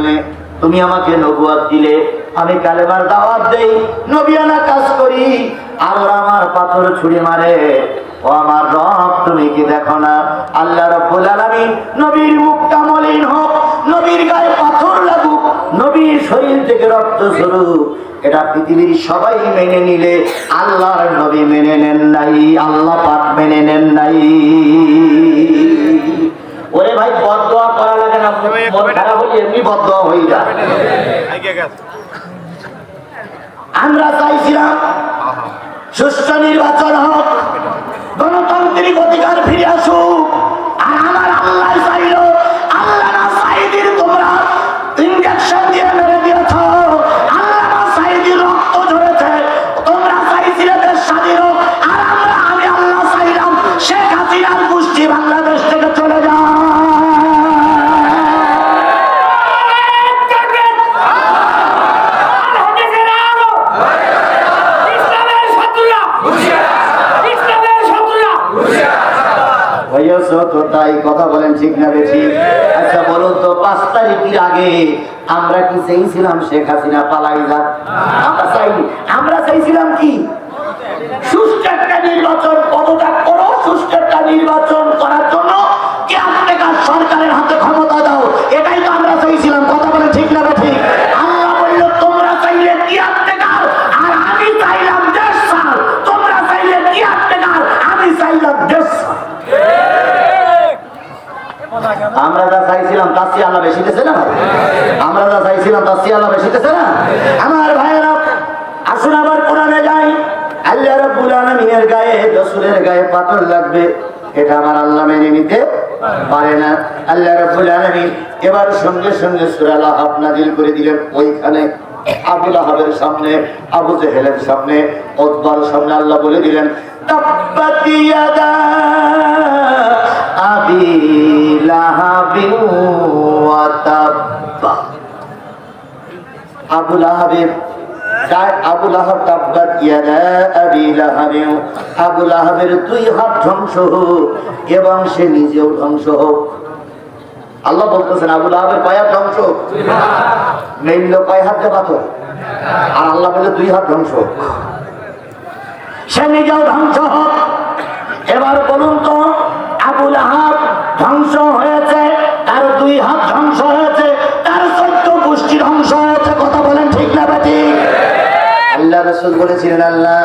বললে, তুমি আমাকে নবুয়ত দিলে, আমি কালেমার দাওয়াত দেই, নবিয়ানা কাজ করি, আর ওরা আমার পাথর ছুঁড়ে মারে। ও আমার রব, তুমি কি দেখো না আল্লাহ রাব্বুল আলামিন নবীর মুখটা মলিন হোক, নবীর গায়ে পাথর লাগুক, নবীর শরীর থেকে রক্ত ঝরুক, এটা পৃথিবীর সবাই মেনে নিলে আল্লাহর নবী মেনে নেন নাই, আল্লাহ পাক মেনে নেন নাই। ওরে ভাই, বদদোয়া করা লাগে না, মন খারাপ হলে এমনি বদদোয়া হয়ে যায়। আমরা চাইছিলাম সুষ্ঠু নির্বাচন হোক, গণতান্ত্রিক অধিকার ফিরে আসুক, আর আমার আল্লাহ চাইল, আল্লাহ না সাইদির তোমরা ইনজেকশন দিয়ে মেরে দিয়েছ, আল্লাহ না সাইদির রক্ত ঝরেছে, তোমরা চাইছিলে দেশ স্বাধীন হোক, আর আমি আল্লাহ চাইলাম শেখ হাসিনার গোষ্ঠী বাংলাদেশ থেকে চলে যায়। তাই কথা বলেন, ঠিক না বেশি? আচ্ছা বলুন তো, ৫ তারিখের আগে আমরা কি চাইছিলাম শেখ হাসিনা পালাই যাক? আমরা চাইনি। আমরা চাইছিলাম কি? সুষ্ঠু একটা নির্বাচন, পদত্যাগ করো, সুষ্ঠু একটা নির্বাচন করার জন্য কি আপনাকে সরকারের হাতে ক্ষমতা দাও, এটাই তো আমরা চাইছিলাম। কথা বলেন, ঠিক না বেশি? আল্লাহ বলল, তোমরা চাইলে কি আপনাকে, আর আমি চাইলাম দেশ ছাড়। তোমরা চাইলে কি আপনাকে, আমি চাইলাম দেশ ছাড়। আমরা যা চাইছিলাম তার চেয়ে আল্লাহ বেশি দিয়েছে না? আমরা যা চাইছিলাম তার চেয়ে আল্লাহ বেশি দিয়েছে না? আমার ভাইয়েরা, আসুন আবার কোরআনে যাই। আল্লাহ রাব্বুল আলামিনের গায়ে, রাসূলের গায়ে পাথর লাগবে, এটা আমার আল্লাহ মেনে নিতে পারে না। আল্লাহ রাব্বুল আলামিন এবার সঙ্গে সঙ্গে সূরা লাহাব নাযিল করে দিলেন। ওইখানে আবু লাহাবের সামনে, আবু জেহেলের সামনে, উতবার সামনে আল্লাহ বলে দিলেন, তাব্বাত ইয়াদা আবি লাহাবিন ওয়া তাব্বা। আবু লাহাবের আবু লাহাব, তাব্বাত ইয়াদা আবি লাহাবিন, আবু লাহাবের 2 হাত ধ্বংস হোক এবং সে নিজেও ধ্বংস হোক। আল্লাহ বলতেছেন আবু লাহাবের কয় হাত ধ্বংস হোক? মেইল কয় হাত দিয়ে পাথর, আর আল্লাহ বলে 2 হাত ধ্বংস হোক, সে নিজেও ধ্বংস হোক। এবার বলুন তো, আবু লাহাব ধ্বংস হয়েছে, তার 2 হাত ধ্বংস হয়েছে, তার 14 গোষ্ঠী ধ্বংস হয়েছে। কথা বলেন, ঠিক না ঠিক? আল্লাহ রাসূল বলেছিলেন, আল্লাহ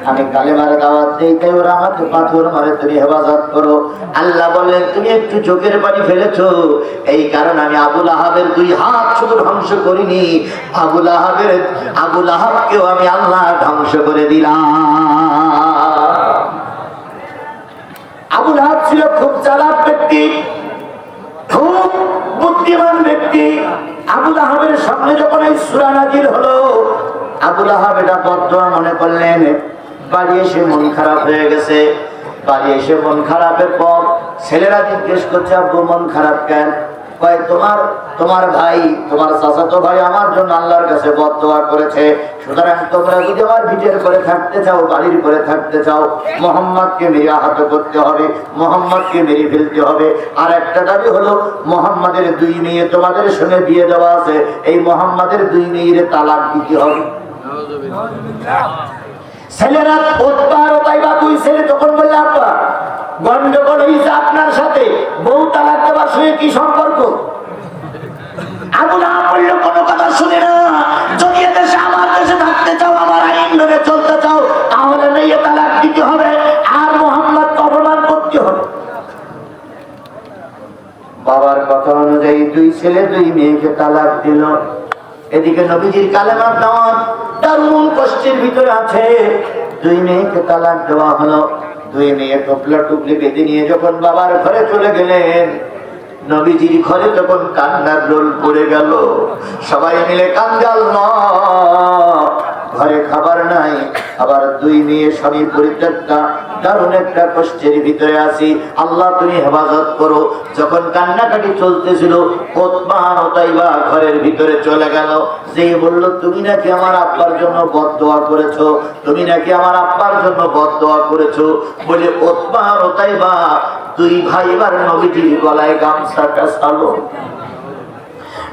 আমি কালেমার দাওয়াত দেই, তাই ওরা আমাকে পাথর মারে, তুমি হেফাজত করো। আল্লাহ বলেন, তুমি একটু চোখের পানি ফেলেছো, এই কারণে আমি আবু লাহাবের 2 হাত শুধু ধ্বংস করিনি, আবু লাহাবকেও আমি আল্লাহ ধ্বংস করে দিলাম। আবু লাহাব ছিল খুব চালাক ব্যক্তি, খুব বুদ্ধিমান ব্যক্তি। আবু লাহাবের সামনে যখন এই সূরা নাযিল হলো, আবু লাহাব এটা বদদোয়া মনে করলেন। বাড়ি এসে মন খারাপ হয়ে গেছে। বাড়ি এসে মন খারাপের পর ছেলেরা জিজ্ঞেস করছে, আব্বু মন খারাপ কেন? কয়, তোমার ভাই, তোমার চাচাতো ভাই আমার জন্য আল্লাহর কাছে বদদোয়া করেছে, সুতরাং তোমরা যদি আমার ভিটের করে থাকতে চাও, বাড়ির করে থাকতে চাও, মুহাম্মদকে মেরে আহত করতে হবে, মুহাম্মদকে মেরে ফেলতে হবে। আর একটা দাবি হলো, মুহাম্মাদের 2 মেয়ে তোমাদের সঙ্গে বিয়ে দেওয়া আছে, এই মুহাম্মাদের 2 মেয়ের তালাক দিতে হবে। ছেলেরা উতবার তাইবা 2 ছেলে তখন বলল, আব্বা গন্ডগোল হয়েছে আপনার সাথে, বউ তালাক দেওয়ার সঙ্গে কি সম্পর্ক? আবু লাহাব বলল, কোনো কথা শুনে না, যদি এদেশে আমার দেশে থাকতে চাও, আমার আইন মেনে চলতে চাও, তাহলে মেয়ে তালাক দিতে হবে, আর মুহাম্মদকে অপমান করতে হবে। বাবার কথা অনুযায়ী 2 ছেলে 2 মেয়েকে তালাক দিল। এদিকে নবীজির কালেমার দাওয়াত দারুণ কষ্টের ভিতরে আছে। 2 মেয়েকে তালাক দেওয়া হলো। 2 মেয়ে টুকলা টুকলি বেঁধে নিয়ে যখন বাবার ঘরে চলে গেলেন, নবীজির ঘরে তখন কান্নার রোল পড়ে গেল। সবাই মিলে কান্দে, আল্লাহ ঘরে খাবার নাই, আবার 2 মেয়ে স্বামী পরিত্যক্তা, দারুণ একটা কষ্টের ভিতরে আছি, আল্লাহ তুমি হেফাজত করো। যখন কান্নাকাটি চলতেছিল, উতবা উতাইবা ঘরের ভিতরে চলে গেল। যেই বলল, তুমি নাকি আমার আব্বার জন্য বদদোয়া করেছো, তুমি নাকি আমার আব্বার জন্য বদদোয়া করেছো বলে উতবা উতাইবা 2 ভাই এবার নবীজির গলায় গামছা পেঁচালো।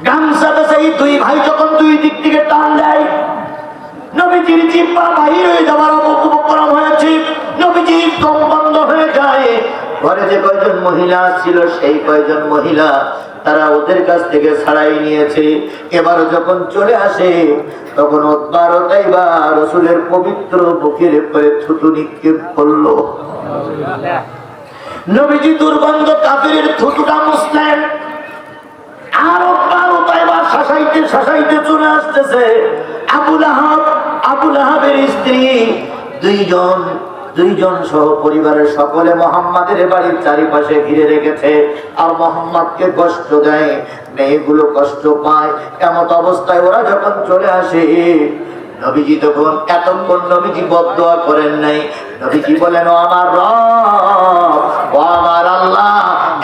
গামছাটা সেই দুই ভাই যখন দুই দিক থেকে টান দেয়, নবীজির জিহ্বা বাহির হয়ে যাওয়ার উপক্রম হয়েছে, নবীজির দম বন্ধ হয়ে যায়। ঘরে যে কয়জন মহিলা ছিল সেই কয়জন মহিলা তারা ওদের কাছ থেকে ছাড়াই নিয়েছে। এবার যখন চলে আসে তখন উতবা ও তাইবা রাসূলের পবিত্র বুকের উপরে থুতু নিক্ষেপ করলো। নবীজি দুর্গন্ধ কাফিরের থুতুটা মুছলেন, আর উতবা ও তাইবা শাসাইতে শাসাইতে চলে আসতেছে। আবু লাহাবের স্ত্রী দুইজন সহ পরিবারের সকলে মুহাম্মাদের বাড়ির চারিপাশে ঘিরে রেখেছে, আর মুহাম্মাদকে কষ্ট দেয়, মেয়েগুলো কষ্ট পায়। এমন অবস্থায় ওরা যখন চলে আসে, নবীজি তখন এতক্ষণ নবীজি বদদোয়া করেন নাই। নবীজি বলেন, ও আমার রব, ও আমার আল্লাহ,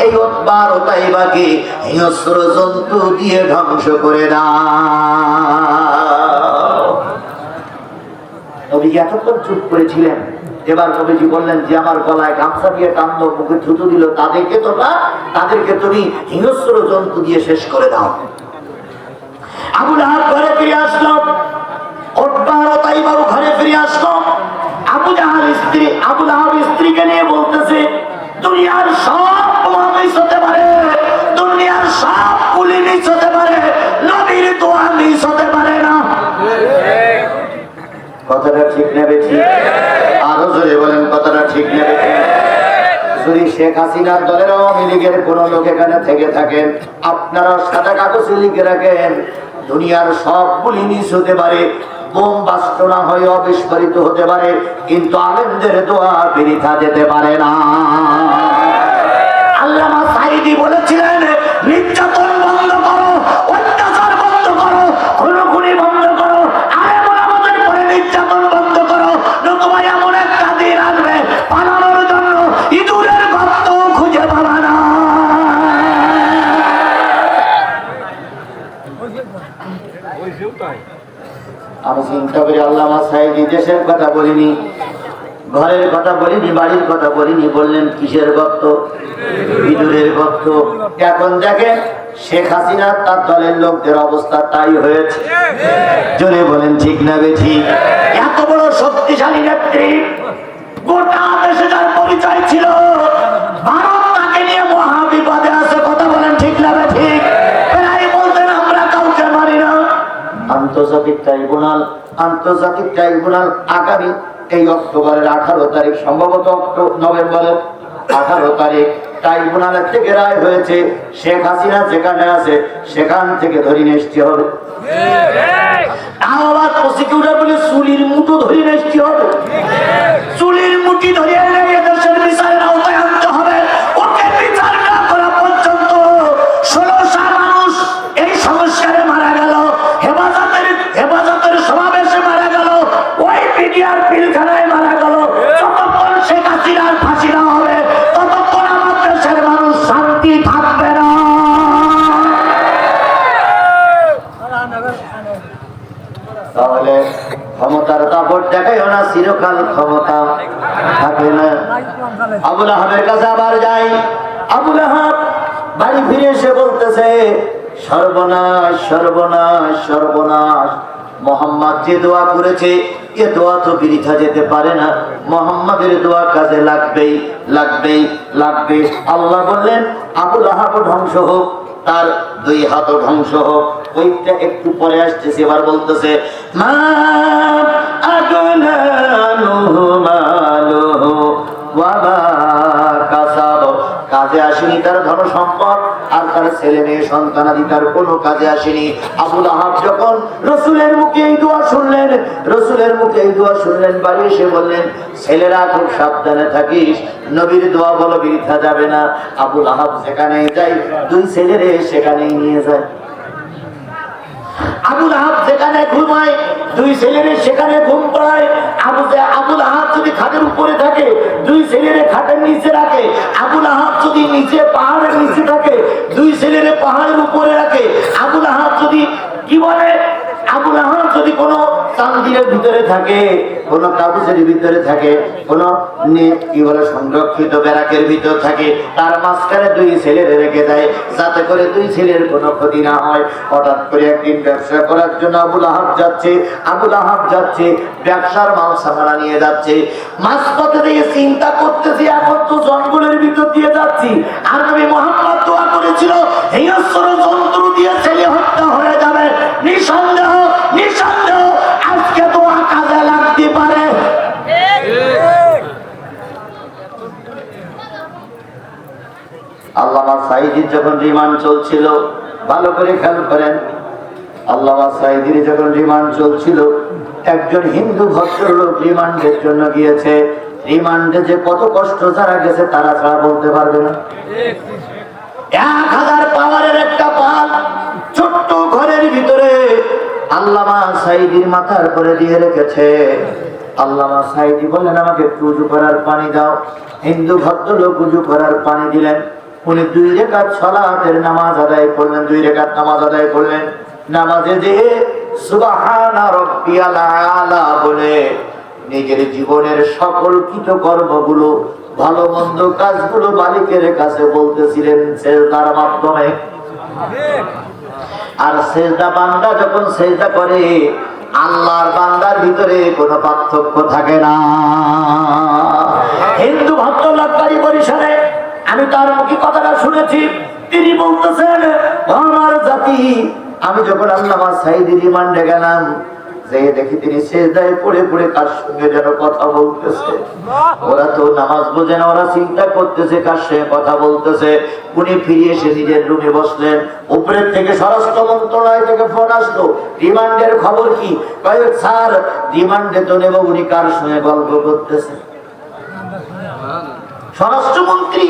এই উতবা ও তাইবাকে হিংস্র জন্তু দিয়ে ধ্বংস করে দাও। নবীজি এতক্ষণ চুপ করেছিলেন। এবার নবীজি বললেন যে আমার গলায় গামছা দিয়ে টানলো, মুখে থুতু দিল, তাদেরকে তুমি হিংস্র জন্তু দিয়ে শেষ করে দাও। আবু লাহাব ঘরে ফিরে আসলো, উতবা ও তাইবা ঘরে ফিরে আসলো। আবু লাহাব স্ত্রীকে নিয়ে বলতেছে, দুনিয়ার সব মিস হতে পারে, দুনিয়ার সব কুলি মিস হতে পারে, নবীর দোয়া মিস হতে পারে না। কথাটা ঠিক নেবে? ঠিক? আরো জোরে বলেন, কথাটা ঠিক নেবে? যদি শেখ হাসিনার দলের আওয়ামী লীগের কোন লোক এখানে থেকে থাকেন, আপনারা সাদা কাগজে লিখে রাখেন, দুনিয়ার সবগুলি মিস হতে পারে, বোম বাস্ট না হয়ে অবিস্ফোরিত হতে পারে, কিন্তু আলেমদের দোয়া বৃথা যেতে পারে না। আল্লামা সাঈদী বলেছিলেন, নির্যাতন বন্ধ করো, অত্যাচার বন্ধ করো, খুনোখুনি বন্ধ করো, আলেম ওলামাদের পরে নির্যাতন বন্ধ করো, নতুবা এমন একটা দিন আসবে পালানোর জন্য ইঁদুরের গর্ত খুঁজে পাবা না। আমি চিন্তা করি, আল্লামা সাঈদী দেশের কথা বলিনি, ঘরের কথা বলিনি, বাড়ির কথা বলিনি, বললেন কিসের গর্ত? ইঁদুরের গর্ত। এখন দেখেন শেখ হাসিনা তার দলের লোকদের অবস্থা তাই হয়েছে। জোরে বলেন, ঠিক না বেঠিক? এত বড় শক্তিশালী নেত্রী, গোটা দেশে যার পরিচয় ছিল, ভারত তাকে নিয়ে মহা বিপদে আছে। কথা বলেন, ঠিক না বেঠিক? প্রায় বলতেন আমরা কাউকে মারি না। আন্তর্জাতিক ট্রাইব্যুনাল আগামী এই অক্টোবরের 18 তারিখ, সম্ভবত নভেম্বরের 18 তারিখ ট্রাইব্যুনালের থেকে রায় হয়েছে, শেখ হাসিনা যেখানে আছে সেখান থেকে ধরে নিয়ে হবে। আবার প্রসিকিউটর বলে চুলির মুঠো ধরে নিয়ে হবে, চুলির মুঠি ধরে দেশের বিচারের আওতায় আনতে হবে। ওকে বিচার না করা পর্যন্ত 1600 মানুষ এই সংস্কারে মারা গেল, হেফাজতের সমাবেশে মারা গেল, ওই পিডিআর পিলখানায় মারা গেল। যতক্ষণ শেখ হাসিনার ফাঁসি না হবে ততক্ষণ আমার দেশের মানুষ শান্তি থাকবে না। তাহলে ক্ষমতার দাপট দেখাইও না, চিরকাল ক্ষমতা থাকে না। আবু লাহাবের কাছে আবার যাই। আবু লাহাব বাড়ি ফিরে এসে বলতেছে, সর্বনাশ সর্বনাশ সর্বনাশ, মুহাম্মদ যে দোয়া করেছে এ দোয়া তো বৃথা যেতে পারে না, মুহাম্মাদের দোয়া কাজে লাগবেই লাগবেই লাগবে। আল্লাহ বললেন, আবু লাহাব ধ্বংস হোক, তার 2 হাতও ধ্বংস হোক। ওইটা একটু পরে আসতেছে। এবার বলতেছে, মা আগনা আনহু মালুহু ওয়া মা কাসাব, কাজে আসেনি তার ধন সম্পদ, আর তার ছেলে মেয়ে সন্তানাদি তার কোনো কাজে আসেনি। আবু লাহাব যখন রাসূলের মুখে এই দোয়া শুনলেন, বাড়ি এসে বললেন, ছেলেরা খুব সাবধানে থাকিস, নবীর দোয়া বলো বৃথা যাবে না। আবু লাহাব যেখানেই যায় 2 ছেলেরে সেখানেই নিয়ে যায়। আবু লাহাব যেখানে ঘুমায় 2 ছেলেরে সেখানে ঘুম পড়ায়। আবু লাহাব যদি খাটের উপরে থাকে 2 ছেলেরে খাটের নিচে রাখে। আবু লাহাব যদি নিচে পাহাড়ের নিচে থাকে 2 ছেলেরে পাহাড়ের উপরে রাখে। আবু লাহাব যদি কোনো চান্দি মন্দিরের ভিতরে থাকে, কোন কাগজের ভিতরে থাকে, কোন কি বলে সংরক্ষিত ব্যারাকের ভিতর থাকে, তার মাঝখানে দুই ছেলের রেখে দেয় যাতে করে দুই ছেলের কোনো ক্ষতি না হয়। হঠাৎ করে একদিন ব্যবসা করার জন্য আবু লাহাব যাচ্ছে ব্যবসার মাল সামানা নিয়ে যাচ্ছে। মাঝপথে দিয়ে চিন্তা করতেছি এখন তো জঙ্গলের ভিতর দিয়ে যাচ্ছি, আর নবী মুহাম্মদ দোয়া করেছিল হিংস্র জন্তু দিয়ে ছেলে হত্যা হয়ে যাবে। নিঃসন্দেহ আজকে দোয়া কাজে লাগতে পারে। আল্লামা সাঈদীর যখন রিমান্ড চলছিল, ভালো করে খেয়াল করেন, আল্লামা সাঈদীর যখন রিমান্ড চলছিল, একজন হিন্দু ভদ্রলোক রিমান্ডের জন্য গিয়েছে। রিমান্ডে যে কত কষ্ট যারা গেছে তারা ছাড়া বলতে পারবে না। 1000 পাওয়ারের একটা পাল ছোট্ট ঘরের ভিতরে আল্লামা সাঈদীর মাথার করে দিয়ে রেখেছে। আল্লামা সাঈদী বললেন আমাকে একটু উজু করার পানি দাও। হিন্দু ভদ্রলোক উজু করার পানি দিলেন। উনি 2 রাকাত সালাতের নামাজ আদায় করলেন, 2 রাকাত নামাজ আদায় করলেন। নামাজে যে সুবহানা রাব্বিয়াল আলা বলে নিজের জীবনের সকল কৃতকর্মগুলো, ভালো মন্দ কাজগুলো মালিকের কাছে বলতেছিলেন সেজদার মাধ্যমে। আর সেজদা বান্দা যখন সেজদা করে, আল্লাহর বান্দার ভিতরে কোনো পার্থক্য থাকে না। হিন্দু ভদ্রলোক বাড়ি বরিশালে, আমি তার মুখে কথাটা শুনেছি। তিনি বলতেছেন আমার জাতি, আমি যখন আল্লামা সাঈদীর রিমান্ডে গেলাম, যে দেখি তিনি সেজদায় পড়ে পড়ে কার সঙ্গে যেন কথা বলতেছে। ওরা তো নামাজ বোঝে না, ওরা চিন্তা করতেছে কার সঙ্গে কথা বলতেছে। উনি ফিরে এসে নিজের রুমে বসলেন। উপরের থেকে স্বরাষ্ট্র মন্ত্রণালয় থেকে ফোন আসলো, রিমান্ডের খবর কি? স্যার রিমান্ডে তো নেব, উনি কার সঙ্গে গল্প করতেছে। স্বরাষ্ট্রমন্ত্রী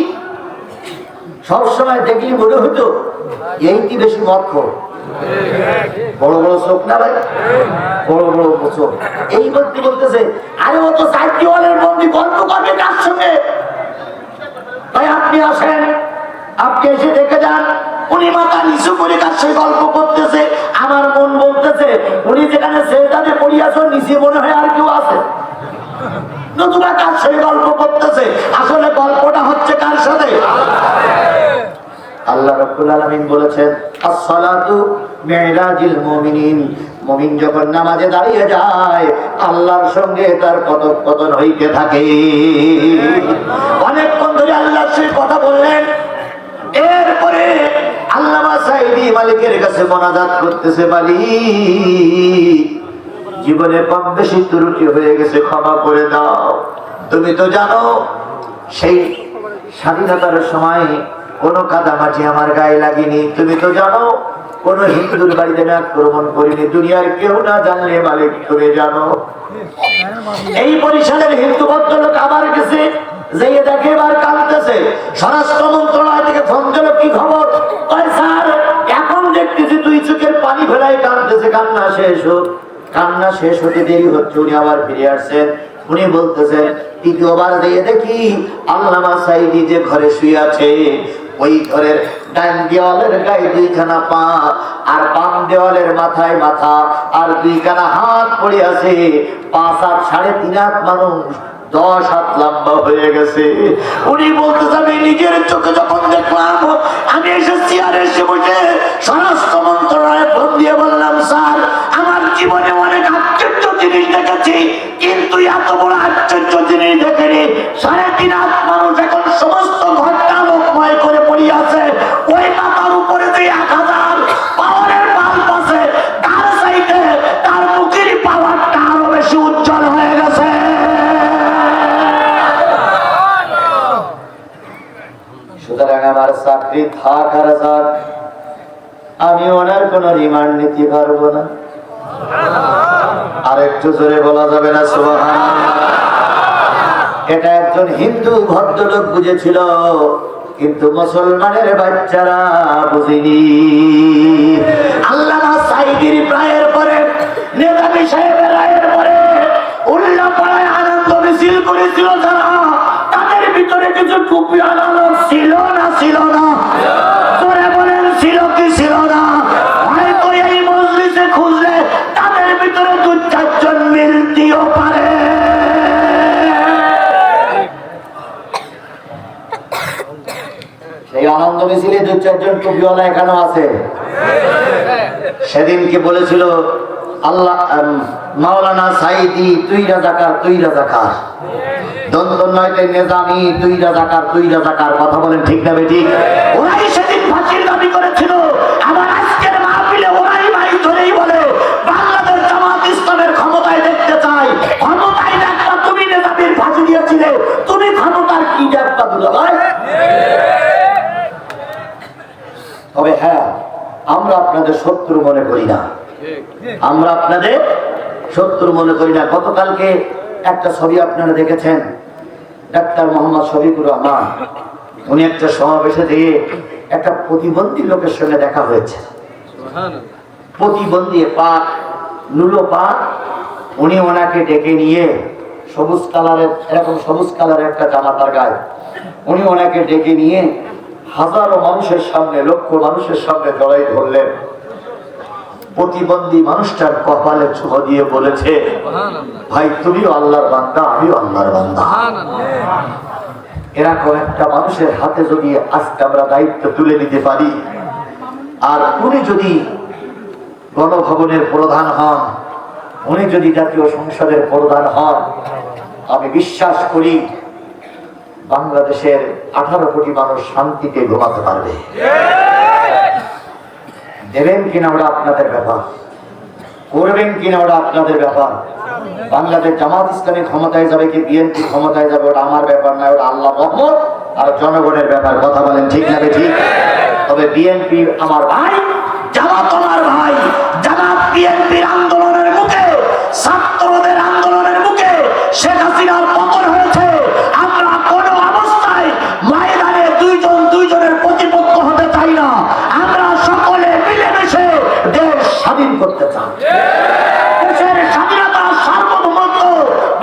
সবসময় দেখলি মনে হতো এইটি বেশি মক্ষ, বড় বড় চোখ না ভাই, বড় বড় চোখ। এই বলতে বলতেছে আরে ও তো 4 দেওয়ালের বন্দি, গল্প করবে কার সঙ্গে? ভাই আপনি আসেন, আপনি এসে দেখে যান। উনি মাথা নিচু করে কার সঙ্গে গল্প করতেছে। আমার মন বলতেছে উনি যেখানে সেজদাতে পড়িয়াছেন নিচে মনে হয় আর কেউ আছে, নতুবা কার সঙ্গে গল্প করতেছে। আসলে গল্পটা হচ্ছে কার সাথে? আল্লাহ রাব্বুল আলামিন বলেছেন as-salatu মিরাজুল মুমিনিন। মুমিন যখন নামাজে দাঁড়িয়ে যায়, আল্লাহর সঙ্গে তার কথোপকথন হইতে থাকে। অনেকক্ষণ ধরে আল্লাহর সাথে কথা বললেন। এরপরে আল্লামা সাঈদী মালিকের কাছে মোনাজাত করতেছে, মালিক জীবনে কম বেশি ত্রুটি হয়ে গেছে, ক্ষমা করে দাও। তুমি তো জানো সেই স্বাধীনতার সময় কোনো কাদামাটি আমার গায়ে লাগেনি। তুমি তো জানো কোন হিন্দুর বাড়িতে আমি আক্রমণ করিনি। দুনিয়ার কেউ না জানলে মালিক তুমি জানো। এই বরিশালের হিন্দু ভদ্রলোক আমার কাছে যেয়ে দেখে এবার কাঁদতেছে। স্বরাষ্ট্র মন্ত্রণালয় থেকে ফোন দিল, কি খবর? স্যার এখন দেখতেছি 2 চোখের পানি ফেলাই কাঁদতেছে। কান্না শেষ হতে দেরি হচ্ছে, উনি আবার ফিরে আসছেন। উনি বলতেছেন 3বার দিয়ে দেখি আল্লামা সাঈদী যে ঘরে শুয়ে আছে, ওই ঘরের ডান দেওয়ালের গায়ে 2খানা পা, আর বাম দেওয়ালের মাথায় মাথা, আর 2খানা হাত পড়ে আছে। 5 হাত 3.5 হাত মানুষ, 10 হাত লম্বা হয়ে গেছে। উনি বলতেছে আমি নিজের চোখে যখন দেখলাম, আমি এসে চেয়ারে এসে বসে স্বরাষ্ট্র মন্ত্রণালয়ে ফোন দিয়ে বললাম স্যার আমার জীবনে অনেক আশ্চর্য জিনিস দেখেছি, কিন্তু এত বড় আশ্চর্য জিনিস দেখিনি। 3.5 হাত মানুষ এখন সমস্ত ঘরটা আলোকময় করে পড়ে আছে। ওই মাথার উপরে যে 1000 পাওয়ারের বাল্ব আছে, তার চাইতে তার মুখের পাওয়ারটা আরো বেশি উজ্জ্বল হয়ে গেছে। সুতরাং আমার চাকরি থাক আর যাক, আমি ওনার কোন রিমান্ড নিতে পারবো না। আর একটু জোরে বলা যাবে না সুবহানাল্লাহ? এটা একজন হিন্দু ভদ্রলোক বুঝেছিল, কিন্তু মুসলমানের বাচ্চারা বুঝিনি। আল্লামা সাঈদীর রায়ের পরে, নেতাজি সাহেবের রায়ের পরে উল্লাপাড়ায় আনন্দ মিছিল করেছিল যারা, তাদের ভিতরে কিছু টুপি আলানো ছিল না? ছিল না? তোরে বলেন ছিল কি ছিল না? হয়তো এই মজলিসে খুঁজলে তাদের ভিতরে 2-4 জন এই আনন্দ মিছিলে 2-4 জন টুপিওয়ালা এখানেও আছে। সেদিনকে বলেছিল আল্লাহ মাওলানা সাইদি তুই রাজাকার তুই রাজাকার, দ্বন্দ্ব নয়তে নিজামি তুই রাজাকার তুই রাজাকার। কথা বলেন ঠিক না বেঠিক? ওরাই সেদিন ফাঁসির দাবি করেছিল, আমার আজকের মাহফিলে ওরাই মাইক ধরেই বলে বাংলাদেশ জামাত ইসলামের ক্ষমতায় দেখতে চাই। ক্ষমতায় দেখবা তুমি নিজামির ফাঁসি দিয়েছিলে, তুমি ক্ষমতার কি দেখবা দুলাভাই? তবে হ্যাঁ, আমরা আপনাদের শত্রু মনে করি না, আমরা আপনাদের শত্রু মনে করি না। গতকালকে একটা ছবি আপনারা দেখেছেন, ডাক্তার মোহাম্মদ শফিকুর রহমান, উনি একটা সমাবেশে দিয়ে একটা প্রতিবন্ধী লোকের সঙ্গে দেখা হয়েছে। প্রতিবন্ধী পাক নুলো পাক, উনি ওনাকে ডেকে নিয়ে সবুজ কালারের, এরকম সবুজ কালারের একটা জামা তার গায়ে, উনি ওনাকে ডেকে নিয়ে হাজারো মানুষের সামনে, লক্ষ মানুষের সামনে জড়াই ধরলেন। প্রতিবন্ধী মানুষটার কপালে ছোঁয়া দিয়ে বলেছে, ভাই তুমিও আল্লাহর বান্দা, আমিও আল্লাহর বান্দা। এরকম একটা মানুষের হাতে যদি আজকে আমরা দায়িত্ব তুলে দিতে পারি, আর উনি যদি গণভবনের প্রধান হন, উনি যদি জাতীয় সংসদের প্রধান হন, আমি বিশ্বাস করি বাংলাদেশের 18 কোটি মানুষ শান্তিতে ঘুমাতে পারবে। দেবেন কিনা ওরা আপনাদের ব্যাপার, করবেন কিনা ওরা আপনাদের ব্যাপার। বাংলাদেশ জামাত ইসলামী ক্ষমতায় যাবে কি বিএনপি ক্ষমতায় যাবে, ওটা আমার ব্যাপার না, ওটা আল্লাহর রহমত আর জনগণের ব্যাপার। কথা বলেন ঠিক না ঠিক? তবে বিএনপি আমার ভাই, জামাত আমার ভাই। জামাত বিএনপির আন্দোলনের মুখে, ছাত্রদের আন্দোলনের মুখে শেখ হাসিনার পতন হয়েছে। আমরা কোনো অবস্থায় ময়দানে দুইজনের প্রতিপক্ষ হতে চাই না, আমরা সকলে মিলেমিশে দেশ স্বাধীন করতে চাই। দেশের স্বাধীনতা, সার্বভৌমত্ব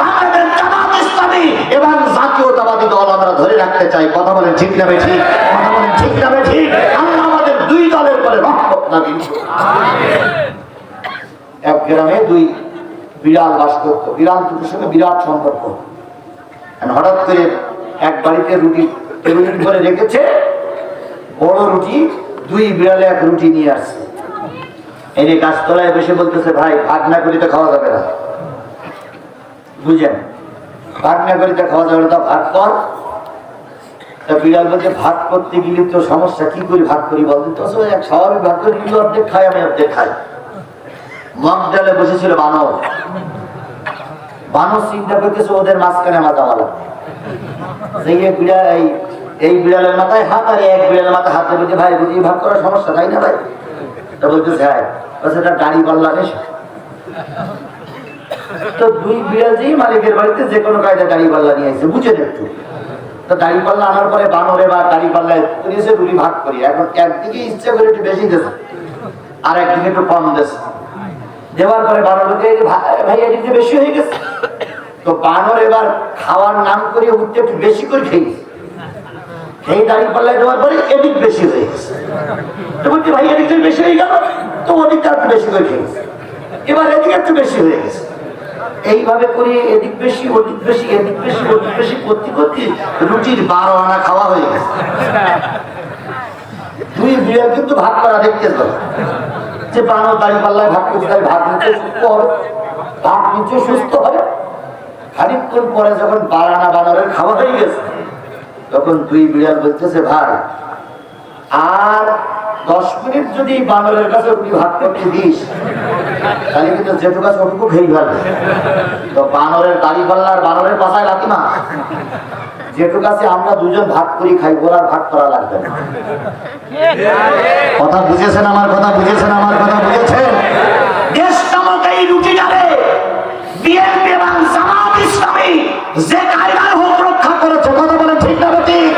বাংলাদেশ জামাত ইসলামী এবং জাতীয়তাবাদী দল আমরা ধরে রাখতে চাই। কথা বলেন ঠিক না ঠিক? কথা বলেন ঠিক না ঠিক? আমরা আমাদের দুই দলের পরে রহমত নাজিল করব। এক গ্রামে 2 বিড়াল বাস করতো, বিড়াল দুটোর সঙ্গে বিরাট সম্পর্ক। হঠাৎ করে এক বাড়িতে রুটি টেবিলের উপরে রেখেছে, বড় রুটি, 2 বিড়ালে 1 রুটি নিয়ে আসছে। এই যে গাছতলায় বসে বলতেছে, ভাই ভাগ না করিতে খাওয়া যাবে না, বুঝেন, ভাগ না করিতে খাওয়া যাবে না, তা ভাগ কর। তা বিড়াল বলছে, ভাগ করতে গেলে তো সমস্যা, কি করে ভাগ করি বলতে? তো এক স্বাভাবিক ভাগ করে দিল, অর্ধেক খাই, আমি অর্ধেক খাই। মগ ডালে বসেছিল বানর। বানর চিন্তা করতেছে ওদের মাঝখানে মাথাওয়ালা, এই বিড়ালের মাথায় হাত আর এক বিড়ালের মাথায় হাত দেবে, ভাই বুঝি ভাগ করার সমস্যা, তাই না ভাই? তা বলতেছে হ্যাঁ, সেটা দাড়ি পাল্লা নেই। তো 2 বিড়াল যেই মালিকের বাড়িতে যে কোনো কায়দা দাড়ি পাল্লা নিয়ে আসছে, বুঝেন একটু। তো দাড়ি পাল্লা আনার পরে বানরে বা দাড়ি পাল্লায় তুলেছে, রুটি ভাগ করি। এখন একদিকে ইচ্ছে করে একটু বেশি দিয়েছে, আর একদিকে একটু কম দিয়েছে। দেওয়ার পরে বানর বলতে, ভাই এদিকে বেশি হয়ে গেছে। তো বানর এবার খাওয়ার নাম করে উঠতে একটু বেশি করে খেয়েছে। এই দাড়ি পাল্লায় দেওয়ার পরে এদিক বেশি হয়ে গেছে। তো বলছি ভাই এদিকে বেশি হয়ে গেল, তো ওদিকটা একটু বেশি করে খেয়েছে। এবার এদিকে একটু বেশি হয়ে গেছে। এইভাবে করে এদিক বেশি ওদিক বেশি এদিক বেশি ওদিক বেশি করতে করতে রুটির 12 আনা খাওয়া হয়ে গেছে। 2 বিড়াল কিন্তু ভাগ করা দেখতে পাবে যে বানর দাড়ি পাল্লায় ভাগ করছে, তাই ভাগ নিতে সুস্থ হবে, ভাগ নিচে সুস্থ হবে। খানিকক্ষণ পরে যখন 12 আনা বানরের খাওয়া হয়ে গেছে, তখন 2 বিড়াল বলতেছে, ভাই আর 10 মিনিট যদি বানরের কাছে রুটি ভাগ করতে দিস, তাহলে কিন্তু যেটুকু কাছে ওটুকু খেয়ে ফেলবে। তো বানরের দাড়ি পাল্লা আর বানরের পাশায় রাখি না, যেটুকু আছে আমরা 2 জন ভাগ করি খাই, ওর আর ভাগ করা লাগবে না। কথা বুঝেছেন আমার কথা? বুঝেছেন আমার কথা? বুঝেছেন? দেশ নামক এই রুটিটারে বিএনপি এবং জামাত ইসলামী যে কায়দায় হোক রক্ষা করেছে। কথা বলে ঠিক না ঠিক?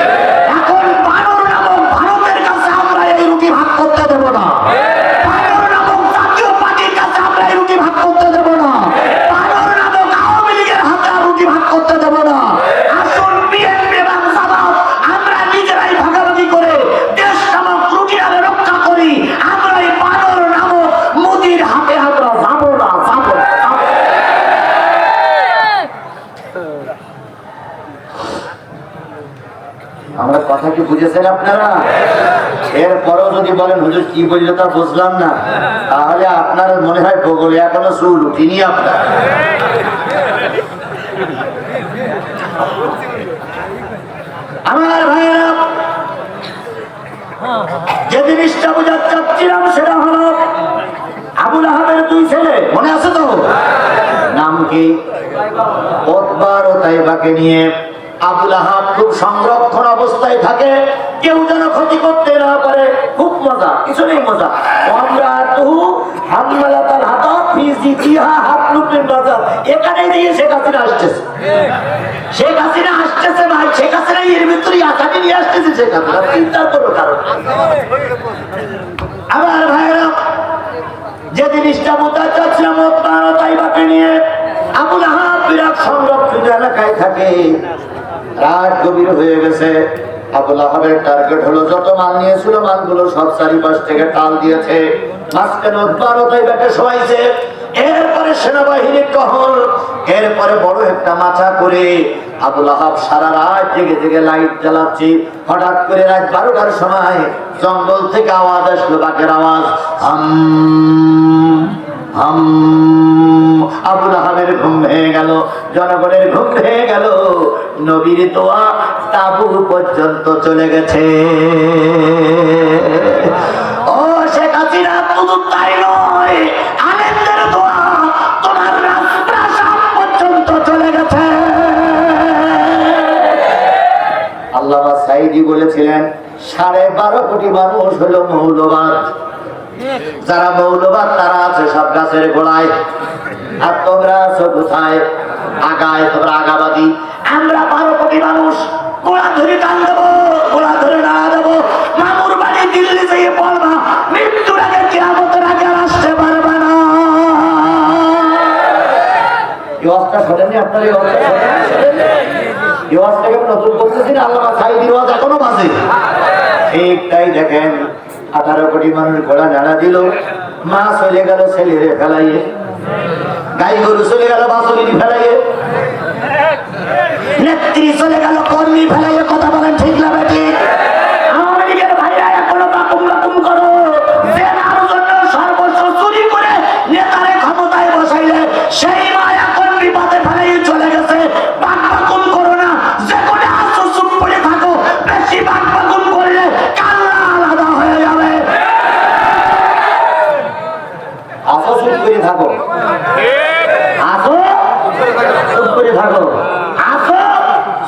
এখন বানর নামক ভারতের কাছে আমরা এই রুটি ভাগ করতে দেব না। বানর নামক জাতীয় পার্টির কাছে আমরা এই রুটি ভাগ করতে দেব না। বানর নামক আওয়ামী লীগের হাতে রুটি ভাগ করতে দেব না। আসুন বিএনপি এবং জামাত আমরা নিজেরাই ভাগাভাগি করে দেশ নামক রুটিটারে রক্ষা করি। আমরা এই বানর নামক মোদির হাতে আমরা যাবো না, যাবো। আমরা কথা কি বুঝেছেন আপনারা? এরপরেও যদি বলেন হুজুর কি বললো তা বুঝলাম না, তাহলে আপনার মনে হয় বগলে এখনো চুল উঠিনি আপনার। আমার ভাইয়েরা, যে জিনিসটা বোঝাতে চাচ্ছিলাম সেটা হলো আবু লাহাবের দুই ছেলে, মনে আছে তো? নাম কি? উতবা ও তাইবাকে নিয়ে আবু লাহাব খুব সংরক্ষণ অবস্থায় থাকে, কেউ যেন ক্ষতি করতে না পারে। খুব মজা, কিছু নেই মজা। আমরা তু হামলাতাল হাতা ফিজি জিহা হাতলুটের বাজার, এখানে দিয়ে শেখ হাসিনা আসতেছে। শেখ হাসিনা আসতেছে ভাই, শেখ হাসিনা এর ভিতরে আসামি নিয়ে আসতেছে। শেখ হাসিনা চিন্তার কোনো কারণ। আমার ভাইয়েরা, যে জিনিসটা বোঝাতে চাচ্ছিলাম উতবা ও তাইবাকে নিয়ে আবু লাহাব বিরাট সংরক্ষিত এলাকায় থাকে। রাত গভীর হয়ে গেছে। আবু লাহাবের টার্গেট হলো যত মাল নিয়েছিল মালগুলো সব চারিপাশ থেকে টাল দিয়েছে, মাঝখানে উতবা ও তাইবাকে শোয়াইছে। এরপরে সেনাবাহিনীর টহল, এরপরে বড় একটা মাথা করে আবু লাহাব সারা রাত জেগে জেগে লাইট জ্বালাচ্ছি। হঠাৎ করে রাত 12টার সময় জঙ্গল থেকে আওয়াজ আসলো, বাঘের আওয়াজ। আবু লাহাবের ঘুম ভেঙে গেল, জনগণের ঘুম ভেঙে গেল। নবীর দোয়া তাবু পর্যন্ত চলে গেছে। ও শেখ হাসিনা, শুধু তাই নয়, আলেমদের দোয়া তোমার রাজপ্রাসাদ পর্যন্ত চলে গেছে। আল্লামা সাঈদী বলেছিলেন 12.5 কোটি মানুষ হলো মৌলবাদ। যারা মৌলবাদ তারা আছে সব গাছের গোড়ায়, আর তোমরা আছো কোথায়? আগায়। তোমরা আগাবাদী। আমরা 12 কোটি মানুষ গোড়া ধরে টান দেবো, গোড়া ধরে না দেবো। মামুর বাড়ি দিল্লি যেয়ে বলবা মৃত্যুর আগে কিয়ামতের আগে আর আসতে পারবে না। এই ওয়াজটা শোনেননি আপনারা? এই ওয়াজটা শোনেননি? এই ওয়াজটাকে নতুন করতেছি না, আল্লামা সাঈদীর ওয়াজ এখনো বাজে। ঠিক তাই দেখেন, 18 কোটি মানুষ গোড়া নাড়া দিল। মা চলে গেল ছেলেরে ফেলাইয়ে, গাই গরু চলে গেল বাছুরি ফেলাইয়ে, নেত্রী চলে গেল কর্মী ফেলাইয়ে। কথা বলেন ঠিক না বেটি? আওয়ামী লীগের ভাইরা এখনো বাকুম বাকুম করো, জেনার জন্য সর্বস্ব চুরি করে নেতারে ক্ষমতায় বসাইলে সেই মা এখন বিপদে ফেলাইয়ে চলে গেছে। বাক বাকুম করো না, যে কোনে আসো চুপ করে থাকো। বেশি বাক বাকুম করলে কান্না আলাদা হয়ে যাবে। আসো চুপ করে থাকো, আসো চুপ করে থাকো, আসো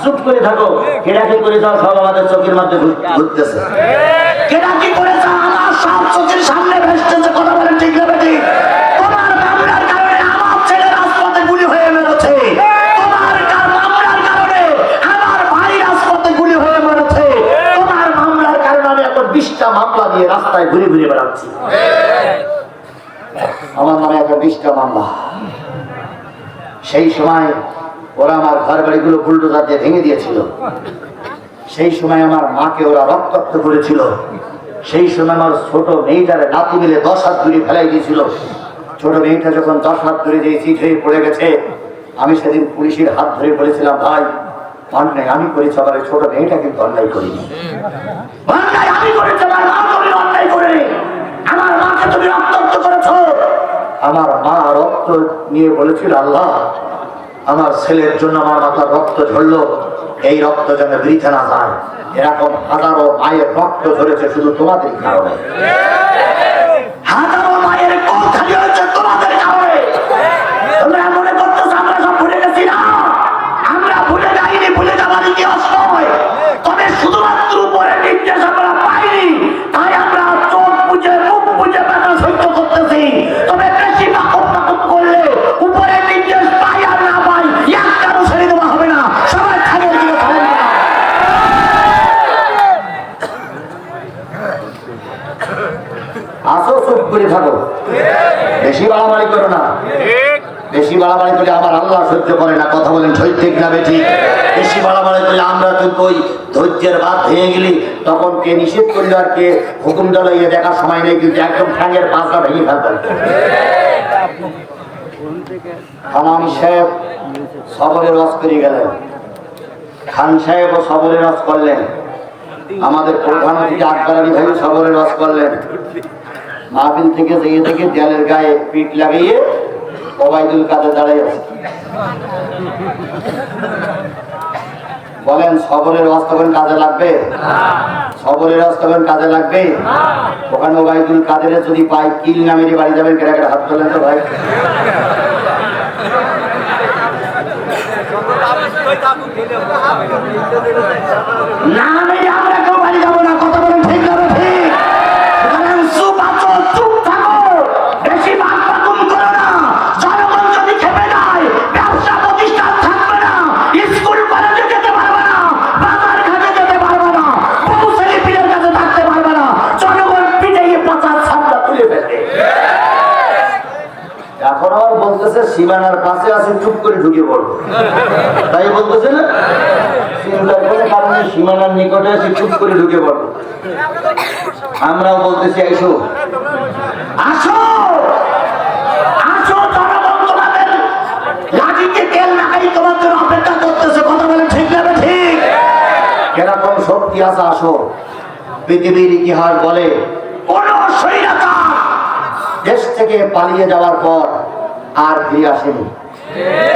চুপ করে থাকো। কেডা কি করে যাও সব আমাদের চোখের মধ্যে ঘুরতেছে। কেডা কি করে যাও আমার সব চোখের সামনে ভেসতেছে। কথা বলেন ঠিক না বেটি? তোমার মামলার কারণে আমার ছেলে রাজপথে গুলি হয়ে মেরেছে, তোমার মামলার কারণে আমার ভাই রাজপথে গুলি হয়ে মেরেছে, তোমার মামলার কারণে আমি এখন 20টা মামলা দিয়ে রাস্তায় ঘুরে ঘুরে বেড়াচ্ছি। আমার নামে একটা 20টা মামলা। সেই সময় ওরা আমার ঘর বাড়িগুলো বুলডোজার দিয়ে ভেঙে দিয়েছিল। সেই সময় আমার মাকে ওরা রক্তাক্ত করেছিল। সেই সময় আমার ছোট মেয়েটারে নাতি মিলে 10 হাত দূরে ফেলাই দিয়েছিল। ছোট মেয়েটা যখন 10 হাত ধরে দিয়ে চিট হয়ে পড়ে গেছে, আমি সেদিন পুলিশের হাত ধরে বলেছিলাম, ভাই অন্যায় আমি করেছি, আমার ছোট মেয়েটা কিন্তু অন্যায় করিনি। অন্যায় আমি করেছি, আমার মা তুমি অন্যায় করেনি। আমার মাকে তুমি রক্তাক্ত করেছো। আমার মা রক্ত নিয়ে বলেছিল, আল্লাহ আমার ছেলের জন্য আমার মাথার রক্ত ঝরলো, এই রক্ত যেন বৃথা না যায়। এরকম হাজারো মায়ের রক্ত ঝরেছে শুধু তোমাদের কারণে। হাজারো মায়ের কোল খালি হয়েছে তোমাদের কারণে। তোমরা মনে করতেছ আমরা সব ভুলে গেছি? না, আমরা ভুলে যাইনি, ভুলে যাবার ইতিহাস নয়। তবে শুধুমাত্র উপরে নির্দেশ আমরা পাইনি, তাই আমরা চোখ বুঝে মুখ বুঝে ব্যথা সহ্য করতেছি। তবে বেশি বাকুম বাকুম করলে উপরে নির্দেশ পাই আর না পাই একটারও ছেড়ে দেওয়া হবে না। সবাই থাকের দিকে থাকেন না। আসো চুপ করে থাকো, বেশি বাড়াবাড়ি করো না। বেশি বাড়াবাড়ি করলে আমার আল্লাহ সহ্য করে না। কথা বলেন ঠিক না বেঠিক? বেশি বাড়াবাড়ি করলে আমরা কিন্তু ওই ধৈর্যের বাদ ভেঙে গেলি তখন কে নিষেধ করলো আর কে হুকুম জ্বালাইয়ে দেখার সময় নেই, কিন্তু একদম ঠ্যাঙের পাঁচটা ভেঙে ফেলতেন। খান সাহেব সবরের রস করে গেলেন, খান সাহেব ও সবরের রস করলেন। আমাদের প্রধানমন্ত্রী আকবর আলী ভাই সবরের ওয়াজ করলেন। মাহফিল থেকে যেয়ে থেকে দেয়ালের গায়ে পিঠ লাগিয়ে ওবাইদুল কাদের দাঁড়াই আছে। বলেন সবরের ওয়াজ তখন কাজে লাগবে? সবরের ওয়াজ তখন কাজে লাগবে? ওখানে ওবাইদুল কাদের যদি পাই কিল না মেরে বাড়ি যাবেন, কেটে কেটে হাত তোলেন তো ভাই। না মেরে আমরা কেউ বাড়ি যাবো না। কথা বলেন ঠিক যাবে? ঠিক। চুপ আছো, চুপ থাকো, বেশি বাদ বাতুল করো না। জনগণ যদি খেপে যায়, ব্যবসা প্রতিষ্ঠান থাকবে না, স্কুল কলেজে যেতে পারবে না, বাজার ঘাটে যেতে পারবে না, বহু ছেলে পিলের কাছে থাকতে পারবে না। জনগণ পিঠে পাচার ছাপটা তুলে ফেলবে। এখন আবার বলতেছে সীমানার পাশে আছে, চুপ করে ঢুকে পড়বো, তাই বলতেছে না? কারণে সীমানার নিকটে আছে, চুপ করে ঢুকে পড়বো। আমরাও বলতেছি এসো, আসো, আসো, জনগণ তোমাদের লাঠিতে তেল লাগাই তোমার জন্য অপেক্ষা করতেছে। কথা বলে ঠিক যাবে? ঠিক। এরকম শক্তি আছে, আসো। পৃথিবীর ইতিহাস বলে কোন স্বৈরাচার দেশ থেকে পালিয়ে যাওয়ার পর আর ফিরে আসেনি।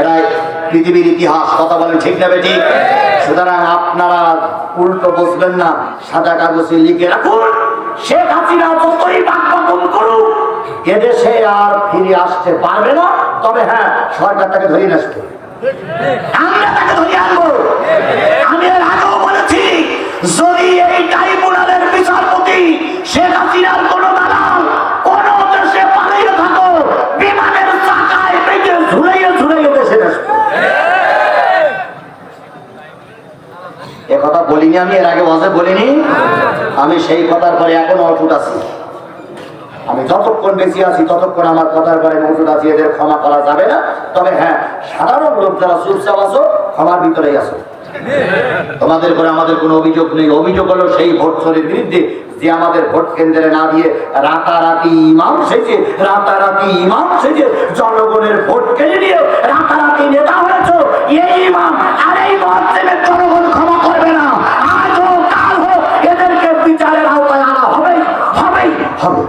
এরাই পৃথিবীর ইতিহাস। কথা বলেন ঠিক না? ঠিক। সুতরাং আপনারা উল্টো বসবেন না, সাদা কাগজে লিখে রাখুন, শেখ হাসিনা যতই বাকবাকুন করুক এদেশে আর ফিরে আসতে পারবে না। তবে হ্যাঁ, সরকার তাকে ধরিয়ে নিয়ে আসবে, আমরা তাকে ধরিয়ে আনবো। আমি এর আগেও বলেছি, যদি এই ট্রাইব্যুনালের বিচারপতি শেখ হাসিনার কোন দালাল কোন দেশে পালিয়ে থাকো, বিমানের চাকায় বেঁধে ঝুলাইয়ে ঝুলাইয়ে দেশে আসবে। এ কথা বলিনি আমি, এর আগে ওয়াজে বলিনি আমি। সেই কথার পরে এখন অটুট আছি। আমি যতক্ষণ বেঁচে আছি ততক্ষণ আমার কথার পরে মজুদ আছি। এদের ক্ষমা করা যাবে না। তবে হ্যাঁ, সাধারণ লোক যারা চুপচাপ আছো, ক্ষমার ভিতরেই আছো। তোমাদের করে আমাদের কোনো অভিযোগ নেই। অভিযোগ হলো সেই ভোট চোরের বিরুদ্ধে, যে আমাদের ভোট কেন্দ্রে না দিয়ে রাতারাতি ইমাম সেজে, রাতারাতি ইমাম সেজে জনগণের ভোট কেড়ে নিয়ে রাতারাতি নেতা হয়েছে। এই ইমাম আর এই মহাজের জনগণ ক্ষমা করবে না। আজ হোক কাল হোক এদেরকে বিচারের আওতায় আনা হবেই, হবেই হবে।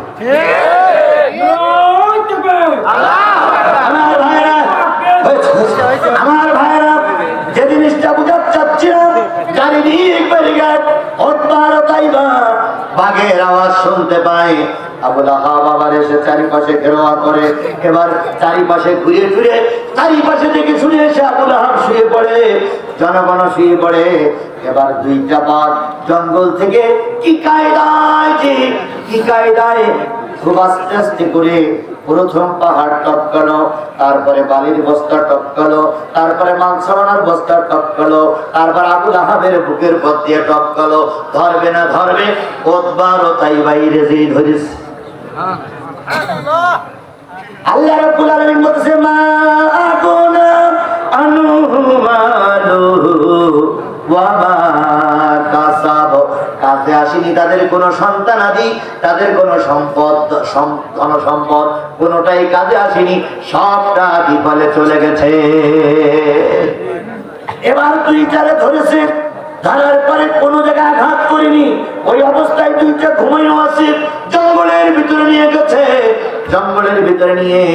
আমার ভাইরা, যে জিনিসটা বুঝাতে চাচ্ছিলাম, চারিদিক ব্যারিকেড, বাঘের আওয়াজ শুনতে পাই। আবুল আহাব আবার এসে চারিপাশে ঘেরাওয়া করে। এবার চারিপাশে ঘুরে ফিরে চারিপাশে থেকে শুনে এসে আবুল আহাব শুয়ে পড়ে, জনগণ শুয়ে পড়ে। এবার দুইটা বাঘ জঙ্গল থেকে কি কায়দায় খুব আস্তে আস্তে করে প্রথম পাহাড় টপকালো, তারপরে বালির বস্তা টপকালো, তারপরে মাংসমানার বস্তা টপকালো, তারপর আবুল আহাবের বুকের পথ দিয়ে টপকালো। ধরবে না ধরবে, ওতবারও তাই বাইরে যেই ধরিস। আল্লাহ রাব্বুল আলামিন বলতেছে, মা আগুনা আনুমালুহু ওয়া মা কাসাব। কাজে আসেনি তাদের কোনো সন্তানাদি, তাদের কোনো সম্পদ, ধন সম্পদ কোনোটাই কাজে আসেনি, সবটা বিফলে চলে গেছে। এবার দুইটারে ধরেছে, ধরার পরে কোনো জায়গায় আঘাত করিনি, ওই অবস্থায় দুইটা ঘুমাইও আছে। জঙ্গলের ভিতরে নিয়ে গেছে, জঙ্গলের ভিতরে নিয়ে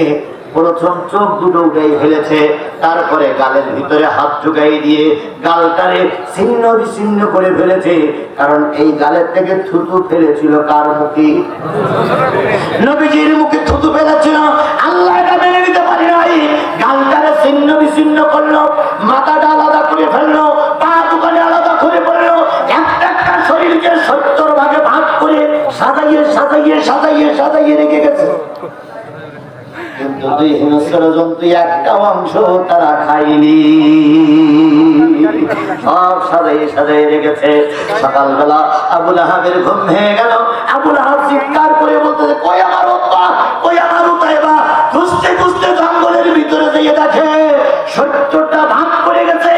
প্রথম চোখ দুটো উঠাই ফেলেছে, তারপরে গালের ভিতরে হাত ঢুকাই দিয়ে গালটারে ছিন্ন বিচ্ছিন্ন করে ফেলেছে। কারণ এই গালের থেকে থুতু ফেলেছিল কার মুখে? নবীজির মুখে থুতু ফেলেছিল। আল্লাহ এটা মেনে নিতে পারি নাই, গালটারে ছিন্ন বিচ্ছিন্ন করলো, মাথাটা আলাদা করে ফেললো, পা দুখানে আলাদা করে পড়লো, একটা একটা শরীরকে 70 ভাগে ভাগ করে সাজাইয়ে সাজাইয়ে সাজাইয়ে সাজাইয়ে রেখে গেছে। কিন্তু দুই হিংস্র জন্তু একটা অংশ তারা খায়নি, সব সাজাইয়ে সাজাইয়ে রেখেছে। সকালবেলা আবুল আহাবের ঘুম ভেঙে গেল। আবুল আহাব চিৎকার করে বলতেছে, কই আমার উতবা, কই আমার উতাইবা। খুঁজতে খুঁজতে জঙ্গলের ভিতরে দিয়ে দেখে 70টা ভাগ করে গেছে,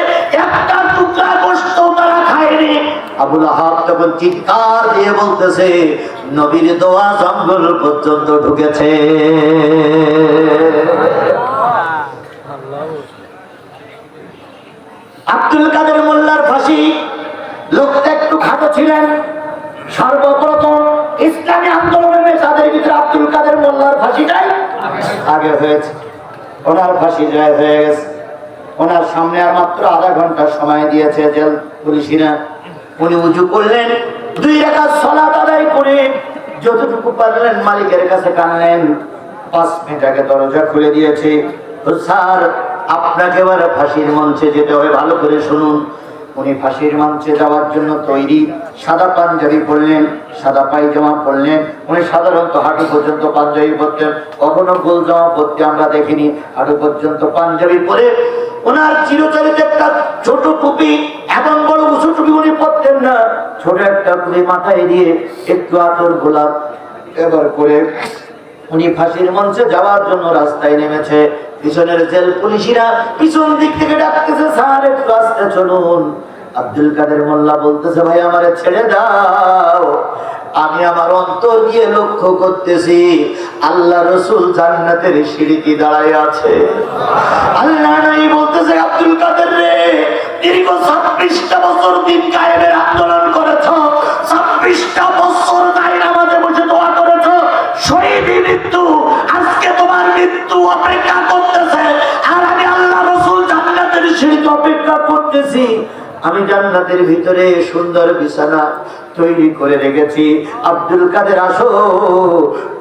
একটা টুকরা গোশত তারা খায়নি। আবুল আহাব তখন চিৎকার দিয়ে বলতেছে, নবীর দোয়া জঙ্গল পর্যন্ত ঢুকেছে। আব্দুল কাদের মোল্লার ফাঁসি, লোকটা একটু খাটো ছিলেন। সর্বপ্রথম ইসলামী আন্দোলনের তাদের ভিতরে আব্দুল কাদের মোল্লার ফাঁসিটাই আগে হয়েছে। ওনার ফাঁসি জয় হয়ে গেছে। ওনার সামনে আর মাত্র আধা ঘন্টা সময় দিয়েছে জেল পুলিশিরা। উনি উজু করলেন, 2 রাকাত সালাত আদায় করে যতটুকু পারলেন মালিকের কাছে কানলেন। 5 মিনিট আগে দরজা খুলে দিয়েছে। তো স্যার, আপনাকে এবার ফাঁসির মঞ্চে যেতে হবে, ভালো করে শুনুন। উনি ফাঁসির মঞ্চে যাওয়ার জন্য তৈরি। সাদা পাঞ্জাবি পরলেন, সাদা পায়জামা পরলেন। উনি সাধারণত হাঁটু পর্যন্ত পাঞ্জাবি পরতেন, কখনো গোল জামা পরতে আমরা দেখিনি। হাঁটু পর্যন্ত পাঞ্জাবি পরে ওনার চিরচরিত একটা ছোট টুপি, এমন বড় উঁচু টুপি উনি পরতেন না, ছোট একটা টুপি মাথায় দিয়ে একটু আতর গোলাপ এবার করে উনি ফাঁসির মঞ্চে যাওয়ার জন্য রাস্তায় নেমেছে। পিছনের জেল পুলিশিরা পিছন দিক থেকে ডাকতেছে, স্যার একটু আস্তে চলুন। আব্দুল কাদের মোল্লা বলতেছে, ভাই আমারে ছেড়ে দাও, আমি আমার অন্তর দিয়ে লক্ষ্য করতেছি আল্লাহ রসুল জান্নাতের সিঁড়িতে দাঁড়ায় আছে। আল্লাহ নাই বলতেছে, আব্দুল কাদের রে, দীর্ঘ 26টা বছর দিন কায়েমের আন্দোলন করেছ, 26টা বছর দাঁড়িয়ে আমাদের বসে দোয়া করেছ, শহীদ মৃত্যু, আজকে তোমার মৃত্যু অপেক্ষা করতেছে। আর আমি আল্লাহ রসুল জান্নাতের সিঁড়িতে অপেক্ষা করতেছি। আমি জান্নাতের ভিতরে সুন্দর বিছানা তৈরি করে রেখেছি। আব্দুল কাদের আসো,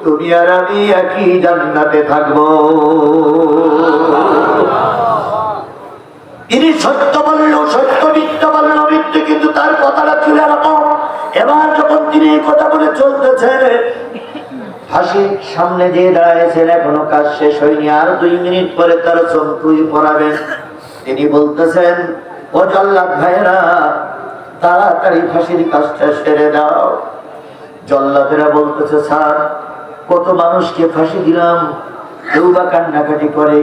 তুমি আর আমি একই জান্নাতে থাকবো। তিনি সত্য বলল, সত্য, মিথ্যা বলল মৃত্যু, কিন্তু তার কথাটা ছিল এরকম। এবার যখন তিনি এই কথা বলে চলতেছেন, ফাঁসির সামনে যে দাঁড়াইছেন, এখনো কাজ শেষ হয়নি, আর 2 মিনিট পরে তার চমকুই পড়াবেন। তিনি বলতেছেন, ও জল্লাদ ভাইরা, তাড়াতাড়ি ফাঁসির কাজটা সেরে দাও। জল্লাদেরা বলতেছে, স্যার কত মানুষকে ফাঁসি দিলাম, কেউ বা কান্নাকাটি করে,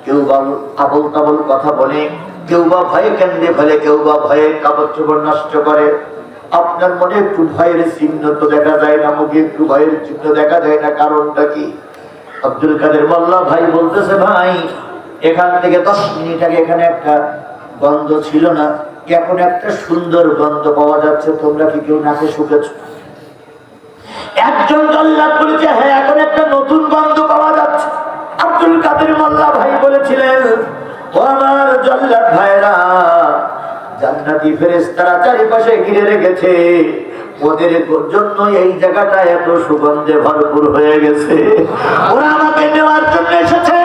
কেউ বা আবল তাবল কথা বলে, কেউ বা ভয়ে কেন্দ্রে ফেলে, কেউ বা ভয়ে কাপড় চোপড় নষ্ট করে। আপনার মনে একটু ভয়ের চিহ্ন তো দেখা যায় না, মুখে একটু ভয়ের চিহ্ন দেখা যায় না, কারণটা কি? আব্দুল কাদের মোল্লা ভাই বলতেছে, ভাই এখান থেকে 10 মিনিট আগে এখানে একটা গন্ধ ছিল না, এখন একটা সুন্দর গন্ধ পাওয়া যাচ্ছে, তোমরা কি কেউ নাকে শুকেছ? একজন জল্লাদ বলেছে, হ্যাঁ এখন একটা নতুন গন্ধ পাওয়া যাচ্ছে। আব্দুল কাদের মোল্লা ভাই বলেছিলেন, ও আমার জল্লাদ ভাইরা, জান্নাতি ফেরেশতারা চারিপাশে ঘিরে রেখেছে, ওদের জন্য এই জায়গাটা এত সুগন্ধে ভরপুর হয়ে গেছে, ওরা আমাকে নেওয়ার জন্য এসেছে।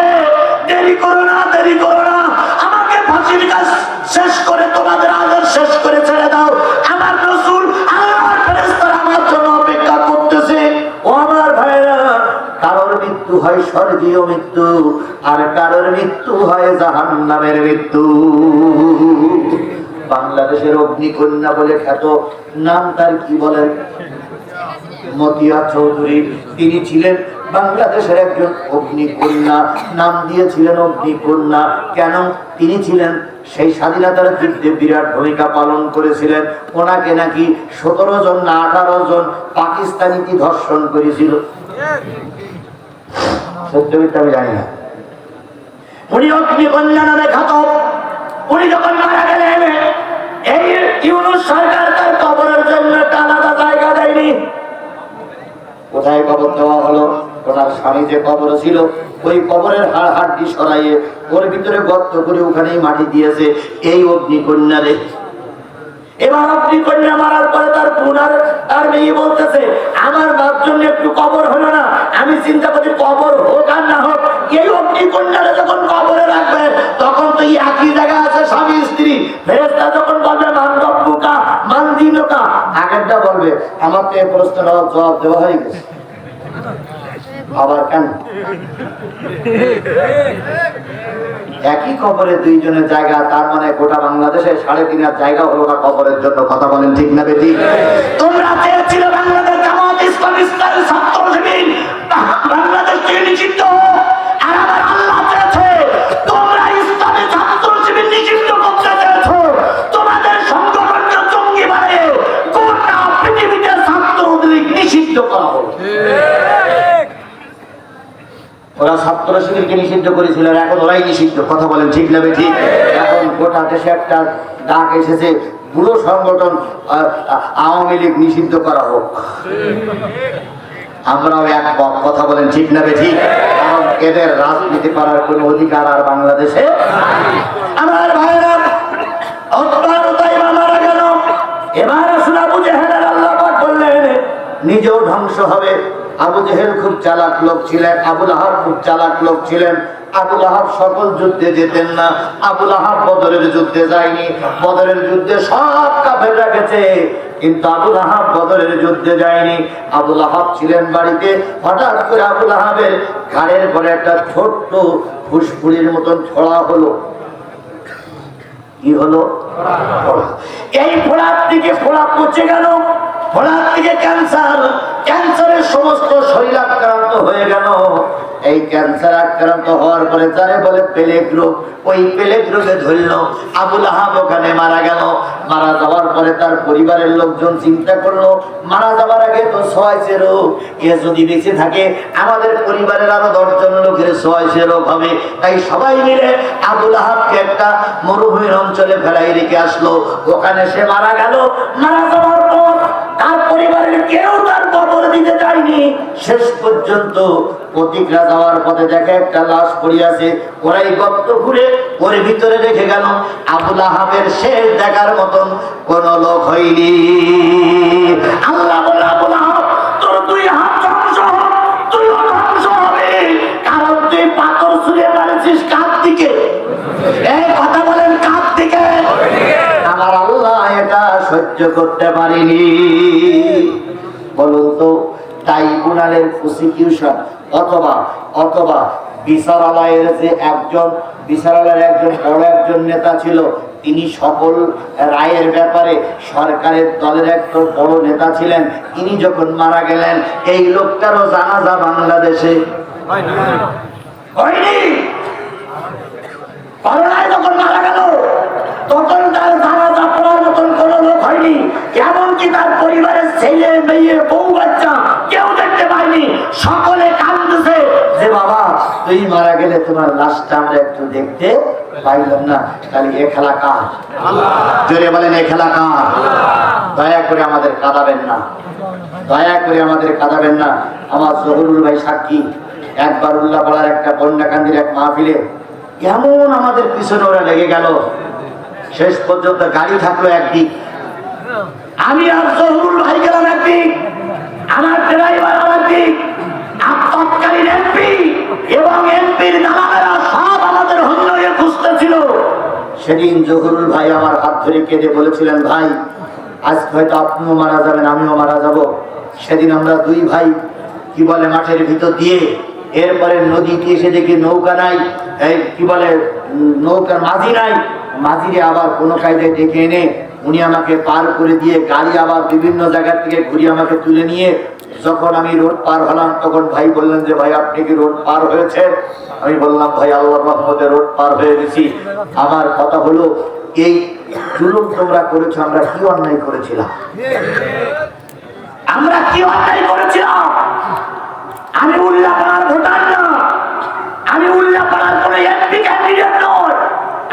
দেরি করো না, দেরি করো না, আমাকে ফাঁসির কাজ শেষ করে তোমাদের আদর শেষ করে ছেড়ে দাও। আমার রাসূল আল্লাহর ফেরেশতারা আমার জন্য অপেক্ষা করতেছে। ও আমার ভাইরা, কারোর মৃত্যু হয় স্বর্গীয় মৃত্যু, আর কারোর মৃত্যু হয় জাহান্নামের মৃত্যু। বাংলাদেশের অগ্নিকন্যা বলে খ্যাত, নাম তার কি বলেন? মতিয়া চৌধুরী। তিনি ছিলেন বাংলাদেশের একজন অগ্নিকন্যা, নাম দিয়েছিলেন অগ্নিকন্যা। কেন? তিনি ছিলেন সেই স্বাধীনতার যুদ্ধে বিরাট ভূমিকা পালন করেছিলেন। ওনাকে নাকি 17 জন না 18 জন পাকিস্তানি কি ধর্ষণ করেছিল, সত্য মিথ্যা আমি জানি না। উনি অগ্নিকন্যা নামে খ্যাত। উনি যখন মারা গেলেন, এই ইউনূস সরকার তার কবরের জন্য একটা আলাদা জায়গা দেয়নি। কোথায় কবর দেওয়া হলো? ওনার স্বামী যে কবর ছিল, ওই কবরের হাড়টি সরাইয়ে ওর ভিতরে গর্ত করে ওখানেই মাটি দিয়েছে এই অগ্নিকন্যারে। এবার অগ্নিকন্যা মারার পরে তার বোন আর তার মেয়ে বলতেছে, আমার বাপ জন্য একটু কবর হলো না। আমি চিন্তা করছি কবর হোক আর না হোক, এই অগ্নিকন্যারে যখন কবরে রাখবে তখন তো একই জায়গা আছে স্বামী স্ত্রী। ফেরেশতা যখন বলবে মান রব্বুকা মান দীনুকা, আগেরটা বলবে আমার তো এই প্রশ্নের জবাব দেওয়া হয়ে গেছে, আবার কেন? একই কবরে 2 জনের জায়গা, তার মানে গোটা বাংলাদেশে 3.5 জায়গা হলো না কবরের জন্য। কথা বলেন ঠিক না বেঠিক? তোমরা চেয়েছিলে বাংলাদেশ জামাত ইসলামী ছাত্র শিবির বাংলাদেশ থেকে নিষিদ্ধ, আর আমার আল্লাহ চেয়েছে তোমরা ইসলামী ছাত্র শিবির নিষিদ্ধ করতে চেয়েছো। তোমাদের সংগঠনকে জঙ্গি বানিয়ে গোটা পৃথিবীতে ছাত্রদের নিষিদ্ধ করা হলো। ওরা ছাত্র শিবিরকে নিষিদ্ধ করেছিল, এখন ওরাই নিষিদ্ধ। কথা বলেন ঠিক না বেঠিক? এখন গোটা দেশে একটা ডাক এসেছে, পুরো সংগঠন আওয়ামী লীগ নিষিদ্ধ করা হোক। আমরাও এক কথা বলেন, ঠিক না ঠিক? কারণ এদের রাজনীতি করার কোন অধিকার আর বাংলাদেশে। আমার ভাইরা মারা গেল, এবার আসলে আবু জেহেলের আল্লাহ পাক বললেন নিজেও ধ্বংস হবে। আবু জেহেল খুব চালাক লোক ছিলেন, আবুল আহাব খুব চালাক লোক ছিলেন। আবুল আহাব সকল যুদ্ধে যেতেন না। আবুল আহাব বদরের যুদ্ধে যায়নি। বদরের যুদ্ধে সব কাফেররা গেছে, কিন্তু আবুল আহাব বদরের যুদ্ধে যায়নি। আবুল আহাব ছিলেন বাড়িতে। হঠাৎ করে আবুল আহাবের ঘাড়ের পরে একটা ছোট্ট ফুসফুরির মতন ছড়া হলো। কি হলো? এই ফোড়ার দিকে ফোড়া পচে গেল, ফোড়ার দিকে ক্যান্সার, ক্যান্সারের সমস্ত শরীর আক্রান্ত হয়ে গেল। এই ক্যান্সার আক্রান্ত হওয়ার পরে যারে বলে প্লেগ রোগ, ওই প্লেগ রোগে ধরল। আবুল আহাব ওখানে মারা গেল। মারা যাওয়ার পরে তার পরিবারের লোকজন চিন্তা করলো মারা যাওয়ার আগে তো সোয়াইসের রোগ, এ যদি বেঁচে থাকে আমাদের পরিবারের আরো 10 জন লোকের সোয়াইসের রোগ হবে। তাই সবাই মিলে আবুল আহাবকে একটা মরুভূমির অঞ্চলে ফেলাই রেখে আসলো। ওখানে সে মারা গেল। মারা যাওয়ার পর তার পরিবারের কেউ তার কবর দিতে যায়নি। শেষ পর্যন্ত প্রতিক্রিয়া যাওয়ার পথে দেখে একটা লাশ পড়ে আছে। ওরাই গর্ত ঘুরে ওর ভিতরে রেখে গেল। আবুল আহাবের শেষ দেখার মতন কোন লোক হয়নি। আল্লাহ বলে আবুল আহাব তোর 2 হাত ধ্বংস হোক, তুইও ধ্বংস হবে। কারণ তুই পাথর ছুঁড়ে মারেছিস কার দিকে? এই কথা বলেন, কার দিকে? আমার আল্লাহ এটা সহ্য করতে পারিনি। বলুন তো ট্রাইব্যুনালের প্রসিকিউশন অথবা বিচারালয়ের যে বিচারালয়ের একজন বড় একজন নেতা ছিল, তিনি সকল রায়ের ব্যাপারে সরকারের দলের একটা বড় নেতা ছিলেন। তিনি যখন মারা গেলেন, এই লোকটারও জানাজা বাংলাদেশে হয়নি। করোনায় যখন মারা গেল তখন তার জানাজা পড়ার মতন কোন লোক হয়নি। এমনকি তার পরিবারের ছেলে মেয়ে বউ বাচ্চা কেউ দেখতে পায়নি। সকলে কাঁদতেছে যে বাবা তুই মারা গেলে তোমার লাশটা আমরা একটু দেখতে পাইলাম না। তাহলে এ খেলা কার? জোরে বলেন, এ খেলা কার? দয়া করে আমাদের কাঁদাবেন না, দয়া করে আমাদের কাঁদাবেন না। আমার জহুরুল ভাই সাক্ষী, একবার উল্লাপাড়ার একটা বন্যাকান্দির এক মাহফিলে কেমন আমাদের পিছনে ওরা লেগে গেল। শেষ পর্যন্ত গাড়ি থাকলো একদিক, আমি আর জহুরুল ভাই গেলাম একদিক, আমার ড্রাইভার আরেকদিক, তৎকালীন এমপি এবং এমপির দালালেরা সব আমাদের হন্যে খুঁজতেছিল। সেদিন জহুরুল ভাই আমার হাত ধরে কেঁদে বলেছিলেন, ভাই আজকে হয়তো আপনিও মারা যাবেন, আমিও মারা যাব। সেদিন আমরা 2 ভাই কি বলে মাঠের ভিতর দিয়ে, এরপরে নদীতে এসে দেখি নৌকা নাই, এই কি বলে নৌকার মাঝি নাই। মাঝিরে আবার কোনো কায়দায় ডেকে এনে উনি আমাকে পার করে দিয়ে গাড়ি আবার বিভিন্ন জায়গা থেকে ঘুরিয়ে আমাকে তুলে নিয়ে যখন আমি রোড পার হলাম, তখন ভাই বললেন যে ভাই আপনি কি রোড পার হয়েছে? আমি বললাম ভাই আল্লাহর রহমতে রোড পার হয়ে গেছি। আমার কথা হলো এই জুলুম তোমরা করেছো, আমরা কি অন্যায় করেছিলাম? আমরা কি অন্যায় করেছিলাম? আমি উল্লাপাড়ার ভোটার না, আমি উল্লাপাড়ার কোনো এমপি ক্যান্ডিডেট নয়,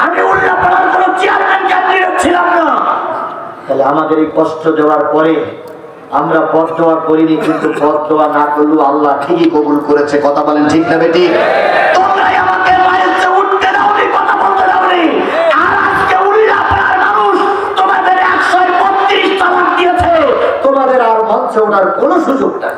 আমি উল্লাপাড়ার কোনো চেয়ারম্যান ক্যান্ডিডেট ছিলাম না। তাহলে আমাদের এই কষ্ট দেওয়ার পরে আমরা পথ দেওয়া করিনি, কিন্তু পথ দেওয়া না করলেও আল্লাহ ঠিকই কবুল করেছে। কথা বলেন, ঠিক না বেটি? তোমরাই আমাকে মায়ের চেয়ে উঠতে দাওনি, কথা বলতে দাওনি। আর আজকে উল্লাপাড়ার মানুষ তোমাদের 132 তালাক দিয়েছে, তোমাদের আর মঞ্চে ওঠার কোনো সুযোগ নাই।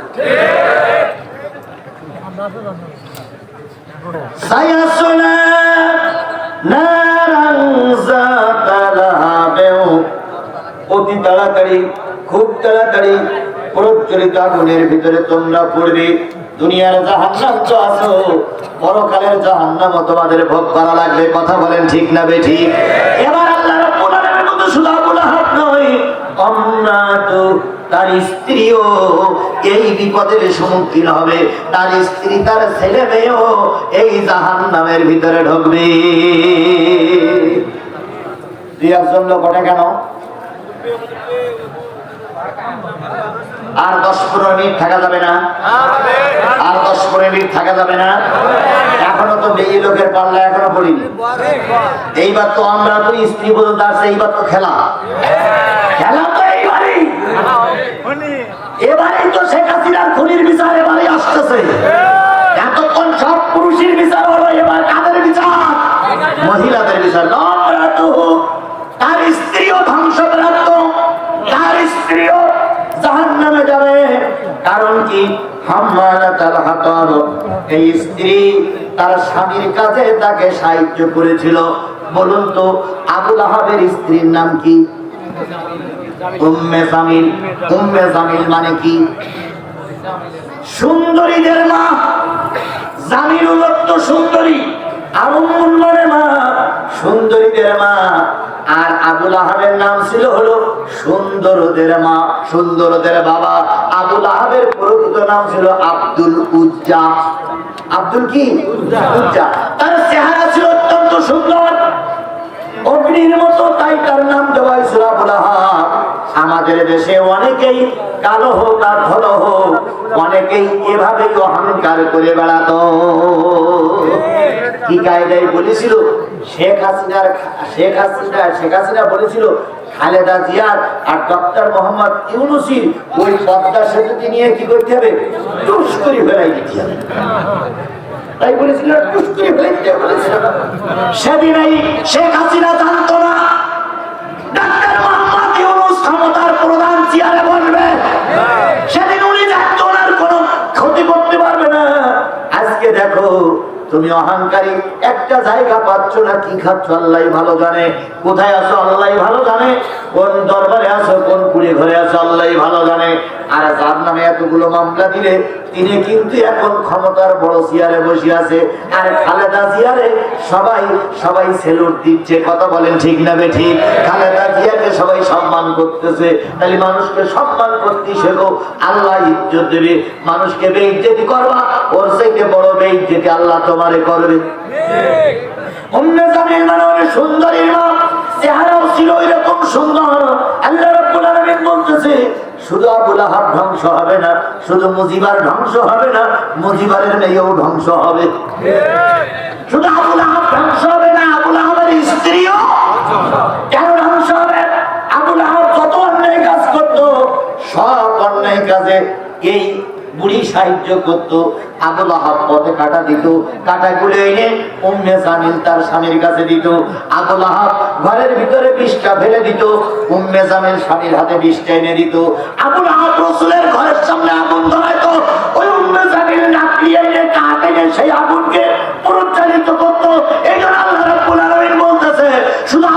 অতি তাড়াতাড়ি, খুব তাড়াতাড়ি প্রজ্বলিত আগুনের ভিতরে তোমরা পড়বে। দুনিয়ার জাহান্নাম তো আছো, পরকালের জাহান্নাম তোমাদের ভোগ করা লাগবে। কথা বলেন, ঠিক না বেঠি? এবার আল্লাহ রাব্বুল আলামিনের মতো শুধু আবুল আহাব নয়, তার স্ত্রীও এই বিপদের সম্মুখীন হবে, তার স্ত্রী তার ছেলে মেয়েও এই জাহান্নামের ভিতরে ঢুকবে। 2-1 লোক ওঠে কেন? আর 10-15 মিনিট থাকা যাবে না, আর 10-15 মিনিট থাকা যাবে না। এখনো তো মেয়ে লোকের পাল্লা এখনো পড়িনি। এইবার তো আমরা তো স্ত্রী পর্যন্ত আছে, এইবার তো খেলা। হাম্মালাতাল হাতাব, এই স্ত্রী তার স্বামীর কাছে তাকে সাহায্য করেছিল। বলুন তো আবু লাহাবের স্ত্রীর নাম কি? উম্মে জামিল। উম্মে জামিল মানে কি? সুন্দরীদের মা। জামিলুল তো সুন্দরী, আর উম্মুল মানে মা, সুন্দরীদের মা। আর আবু লাহাবের নাম ছিল হলো সুন্দরদের মা, সুন্দরদের বাবা। আবু লাহাবের প্রকৃত নাম ছিল আব্দুল উজ্জা। আব্দুল কি? উজ্জা। তার চেহারা ছিল অত্যন্ত সুন্দর, অগ্নির মতো, তাই তার নাম দেওয়া হয়েছিল আবু লাহাব। আমাদের দেশে অনেকেই কালো হোক আর ধলো হোক, অনেকেই এভাবেই অহংকার করে বেড়াতো। কি কায়দায় বলেছিল শেখ হাসিনা বলেছিল খালেদা জিয়ার আর ডক্টর মোহাম্মদ ইউনূসীর ওই পদ্মা সেতুটি নিয়ে কি করতে হবে? টুস করে ফেলাই দিতে হবে। তাই বলেছিল, টুস করে ফেলাই দিতে বলেছিল। সেদিন এই শেখ হাসিনা জানতো না ডক্টর মোহাম্মদ ইউনূস ক্ষমতার প্রধান চেয়ারে বসবে। সেদিন উনি জানতো ওনার কোনো ক্ষতি করতে পারবে না। আজকে দেখো তুমি অহংকারী, একটা জায়গা পাচ্ছ না, কি খাচ্ছ আল্লাহ ভালো জানে, কোথায় আছো আল্লাহ ভালো জানে, কোন দরবারে আছো, কোন কুড়ে ঘরে আছো আল্লাহ ভালো জানে। আর যার নামে এতগুলো মামলা দিলে তিনি কিন্তু এখন ক্ষমতার বড় চেয়ারে বসে আছে। আর খালেদা জিয়ারে সবাই সেলুট দিচ্ছে। কথা বলেন ঠিক না বেঠিক? খালেদা জিয়াকে সবাই সম্মান করতেছে। তাহলে মানুষকে সম্মান করতে শেখো, আল্লাহ ইজ্জত দেবে। মানুষকে বেইজ্জতি করবা, ওর চাইতে বড় বেইজ্জতি আল্লাহ তোমারে করবে। উম্মে জামিল মানে সুন্দরীর মা, চেহারাও ছিল এরকম সুন্দর। আল্লাহ রাব্বুল আলামিন বলতেছে শুধু আবু লাহাব ধ্বংস হবে না, শুধু মুজিবার ধ্বংস হবে না, মুজিবারের মেয়েও ধ্বংস হবে। শুধু আবু লাহাব ধ্বংস হবে না, আবু লাহাবের স্ত্রীও কেন ধ্বংস হবে? আবু লাহাব যত অন্যায় কাজ করতো, সব অন্যায় কাজে এই বুড়ি সাহায্য করতো। আবু লাহাব পথে কাটা দিত, কাটাগুলো এনে উম্মে জামিল তার স্বামীর কাছে দিত। আবু লাহাব ঘরের ভিতরে বিষটা ফেলে দিত, উম্মে জামিল স্বামীর হাতে বিষটা এনে দিত। আবু লাহাব রাসূলের ঘরের সামনে আগুন ধরাইতো, ওই উম্মে জামিল লাকড়ি এনে কাঠ এনে সেই আগুনকে প্রজ্বলিত করতো। এই জন্য আল্লাহ রাব্বুল আলামিন বলতেছে শুধু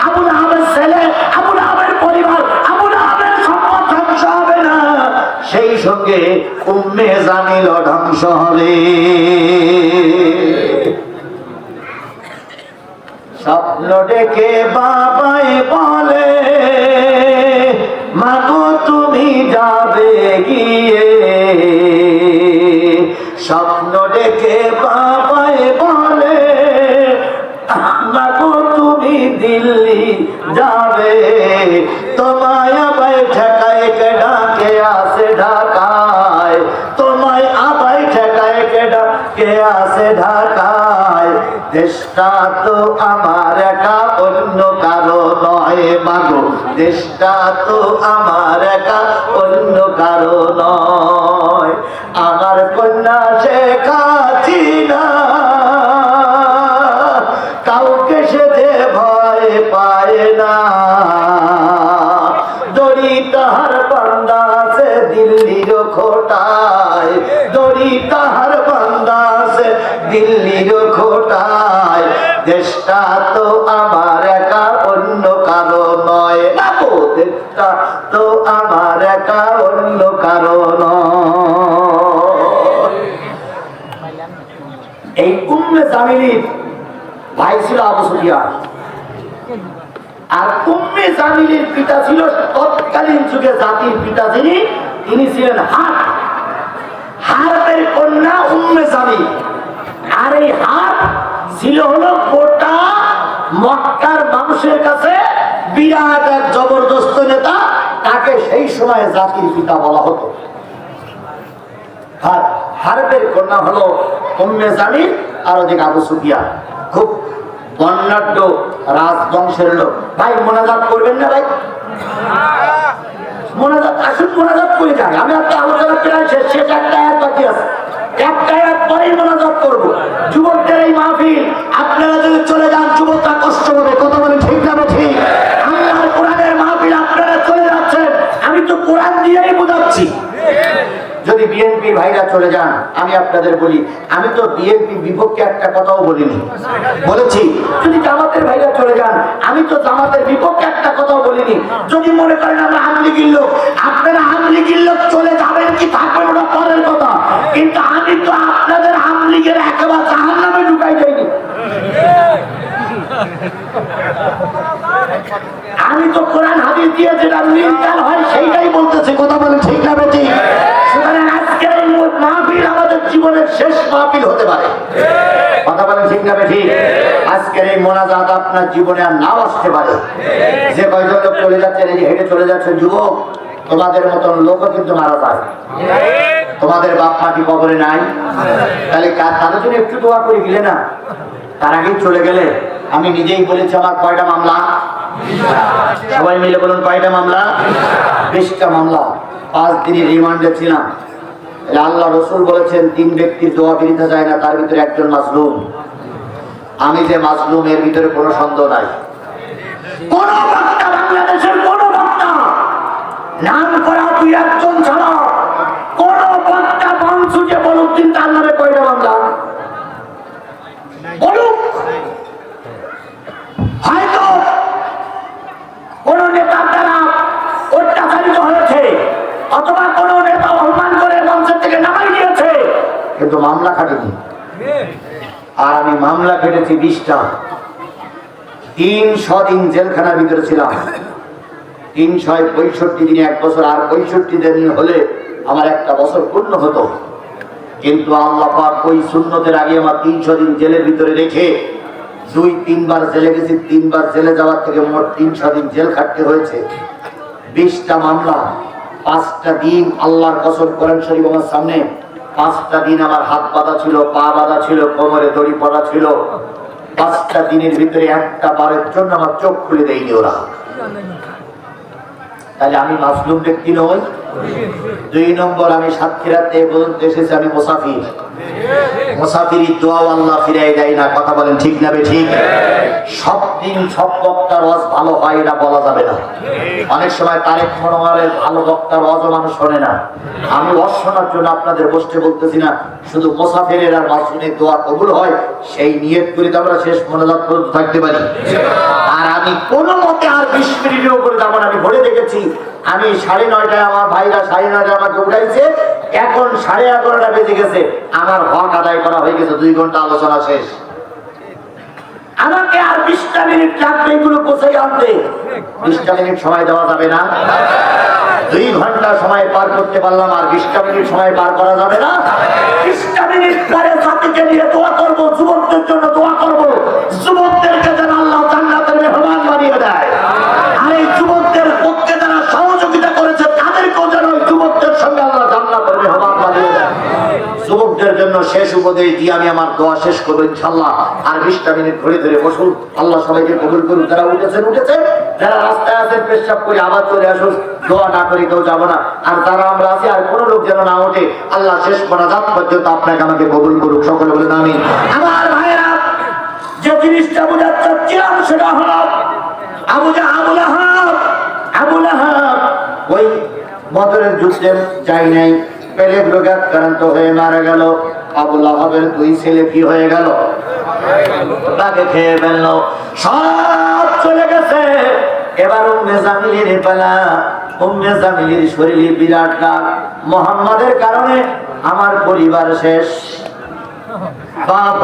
আবু লাহাবের ছেলে, আবু লাহাবের পরিবার, আবু লাহাবের সম্পদ ধ্বংস হবে না, সেই সঙ্গে উম্মে জামিল ধ্বংস হবে। স্বপ্ন দেখে বাবাই বলে মাগো তুমি যাবে গিয়ে, স্বপ্ন দেখে বাবাই বলে মাগো তুমি দিল্লি যাবে, তোমায় আবাই ঠেকায় কে ডাকে আসে ঢাকায়, তোমায় আবাই ঠেকায় কে ডাকে আসে ঢাকায়, দেশটা তো আমার একা অন্য কারো নয় মাগো, দেশটা তো আমার একা অন্য কারো নয়। আমার কন্যা শেখ হাসিনা কাউকে সে যে ভয় পায় না, দড়ি তাহার বান্দা আছে দিল্লির খোটায়, দড়ি তাহার বান্দা আছে দিল্লির খোটায়, দেশটা তো আমার একা অন্য কারো নয় না গো, দেশটা তো আমার একা অন্য কারো নয়। এই উম্মে জামিলের ভাই ছিল আবু সুফিয়ান, আর উম্মে জামিলের পিতা ছিল তৎকালীন যুগে জাতির পিতা যিনি, তিনি ছিলেন হারবের কন্যা উম্মে জামিল। আর এই হার ছিল হলো গোটা মক্কার মানুষের কাছে বিরাট এক জবরদস্ত নেতা, তাকে সেই সময় জাতির পিতা বলা হতো। হারবের কন্যা হলো উম্মে জামিল, আর ওদিকে আবু সুফিয়ান খুব বর্ণাঢ্য রাজবংশের লোক। ভাই মোনাজাত করবেন না? ভাই মোনাজাত আসুন, মোনাজাত করে যান। আমি একটা আলোচনা প্রায় শেষ, একটা আয়াত বাকি আছে, একটা আয়াত পরেই মোনাজাত করবো। যুবকদের এই মাহফিল, আপনারা যদি চলে যান যুবকরা কষ্ট হবে। কথা বলেন ঠিক না ঠিক? আল্লাহর কোরআনের মাহফিল, আপনারা চলে যাচ্ছেন, আমি তো কোরআন দিয়েই বোঝাচ্ছি। যদি বিএনপি ভাইরা চলে যান, আমি আপনাদের বলি, আমি তো বিএনপি বিপক্ষে একটা কথাও বলিনি, বলেছি যদি জামাতের ভাইরা চলে যান, আমি তো জামাতের বিপক্ষে একটা কথাও বলিনি। যদি মনে করেন আমরা আওয়ামী লীগের লোক, আপনারা আওয়ামী লীগের লোক চলে যাবেন কি থাকবেন ওটা পরের কথা, কিন্তু আমি তো আপনাদের আওয়ামী লীগের একেবারে জাহান্নামে ঢুকাই যাইনি। আমি তো কোরআন হাদিস দিয়ে যেটা মিলতাল হয় সেইটাই বলতেছি, কথা বলে ঠিক না বেঠিক? সুতরাং আজকের এই মাহফিল আমাদের জীবনের শেষ মাহফিল হতে পারে, কথা বলেন ঠিক না বেঠিক? আজকের এই মোনাজাত আপনার জীবনে আর নাও আসতে পারে। যে কয়জন লোক চলে যাচ্ছেন, এই যে হেঁটে চলে যাচ্ছে যুবক, তোমাদের মতন লোকও কিন্তু মারা যায়। তোমাদের বাপ মা কি কবরে নাই? তাহলে তাদের জন্য একটু দোয়া করে গেলে না, তার আগেই চলে গেলে। আমি নিজেই বলেছি আমার কয়টা মামলা, সবাই মিলে বলুন কয়টা মামলা? 20টা মামলা। 5 দিনের রিমান্ডে ছিলাম। আল্লাহ রসুল বলেছেন 3 ব্যক্তির দোয়া বৃথা যায় না, তার ভিতরে একজন মাজলুম। আমি যে মাজলুম এর ভিতরে কোনো সন্দেহ নাই। কোন বক্তা, বাংলাদেশের কোন বক্তা, নাম করা 2-1 ছাড়া কোন বক্তা বাংসুজে বলুক দিন তার নামে কয়টা মামলা বলুক। হয়তো কোন নেতার দ্বারা অত্যাচারিত হয়েছে, অথবা কোন নেতা অপমান করে মঞ্চের থেকে নামাই দিয়েছে, কিন্তু মামলা খাটেনি। আর আমি মামলা কেটেছি 20টা। 300 দিন জেলখানার ভিতরে ছিলাম। 365 দিনে 1 বছর, আর 65 দিন হলে আমার 1টা বছর পূর্ণ হতো। কিন্তু আল্লাহ পাক ওই সুন্নতের আগে আমার 300 দিন জেলের ভিতরে রেখে 2-3 বার জেলে গেছি। 3 বার জেলে যাওয়ার থেকে মোট 300 দিন জেল খাটতে হয়েছে। 20টা মামলা, 5টা দিন আল্লাহর কসম কোরআন শরীফ আমার সামনে, 5টা দিন আমার হাত বাঁধা ছিল, পা বাঁধা ছিল, কোমরে দড়ি পড়া ছিল। 5টা দিনের ভিতরে 1টা বারের জন্য আমার চোখ খুলে দেয়নি ওরা। তাহলে আমি মাজলুম ব্যক্তি নই। 2 নম্বর, আমি সাতক্ষীরাতে বলতে এসেছি আমি মুসাফির। মুসাফির দোয়াও আল্লাহ ফিরাই দেয় না, কথা বলেন ঠিক না বেঠিক? সব দিন সব বক্তার ওয়াজ ভালো হয় এটা বলা যাবে না। অনেক সময় তারেক মনোয়ারের ভালো বক্তার ওয়াজও মানুষ শোনে না। আমি ওয়াজ শোনার জন্য আপনাদের বসতে বলতেছি না, শুধু মুসাফিরের আর মাসুমের দোয়া কবুল হয় সেই নিয়ত করে তো আমরা শেষ মোনাজাত পর্যন্ত থাকতে পারি। আর আমি কোনো মতে আর 20 মিনিটের উপরে যাবো না। আমি ভরে দেখেছি, আমি 9:30টায় আমার ভাইরা 9:30টায় আমাকে উঠাইছে, এখন 11:30টা বেজে গেছে, আমার হক আদায় করা হয়ে গেছে। 2 ঘন্টা আলোচনা শেষ। আমাকে আর 20টা মিনিট লাগবে এগুলো কোথায় আনতে। 20টা মিনিট সময় দেওয়া যাবে না। 2 ঘন্টা সময় পার করতে পারলাম, আর 20টা মিনিট সময় পার করা যাবে না। 20টা মিনিট পরে জাতিকে নিয়ে দোয়া করব, যুবকদের জন্য দোয়া করব, যুবকদেরকে যেন আল্লাহ জান্নাতের মেহমান বানিয়ে দেয়। আর এই যুবকদের পক্ষে যারা সহযোগিতা করেছে তাদেরকেও যেন যুবকদের সঙ্গে আল্লাহ জান্নাতের মেহমান বানিয়ে দেয়। যুবকদের জন্য শেষ উপদেশ দিয়ে আমি আমার দোয়া শেষ করবো ইনশাআল্লাহ। আর 20টা মিনিট ধরে ধরে বসুন। আল্লাহ সবাইকে কবুল করুন। যারা উঠেছেন, যারা রাস্তায় আছেন পেশাব করে আবার চলে আসুন। দোয়া না করে কেউ যাবো না। আর যারা আমরা আছি আর কোনো লোক যেন না ওঠে। আল্লাহ শেষ মোনাজাত পর্যন্ত আপনাকে আমাকে কবুল করুক। সকলে বলেন আমিন। আমার ভাইরা, যে জিনিসটা বোঝাতে চাচ্ছিলাম সেটা হলো আবু লাহাব ওই বদরের যুদ্ধে যাই নাই, পেলেক রোগে আক্রান্ত হয়ে মারা গেল। আবু লাহাবের 2 ছেলে কি হয়ে গেল? তাকে খেয়ে ফেলল, সব চলে গেছে। এবার উম্মে জামিলের পালা। উম্মে জামিলের শরীরে বিরাট রাগ, মুহাম্মাদের কারণে আমার পরিবার শেষ। বাপ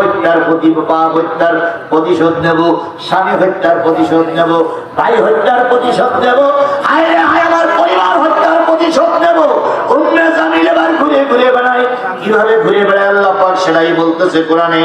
হত্যার প্রতিশোধ নেব, স্বামী হত্যার প্রতিশোধ নেব, ভাই হত্যার প্রতিশোধ নেব, আমার পরিবার হত্যার প্রতিশোধ নেব। উম্মে জামিল এবার ঘুরে ঘুরে বেড়ায়। কিভাবে ঘুরে বেড়ায় আল্লাহ পাক সেটাই বলতেছে কোরআনে,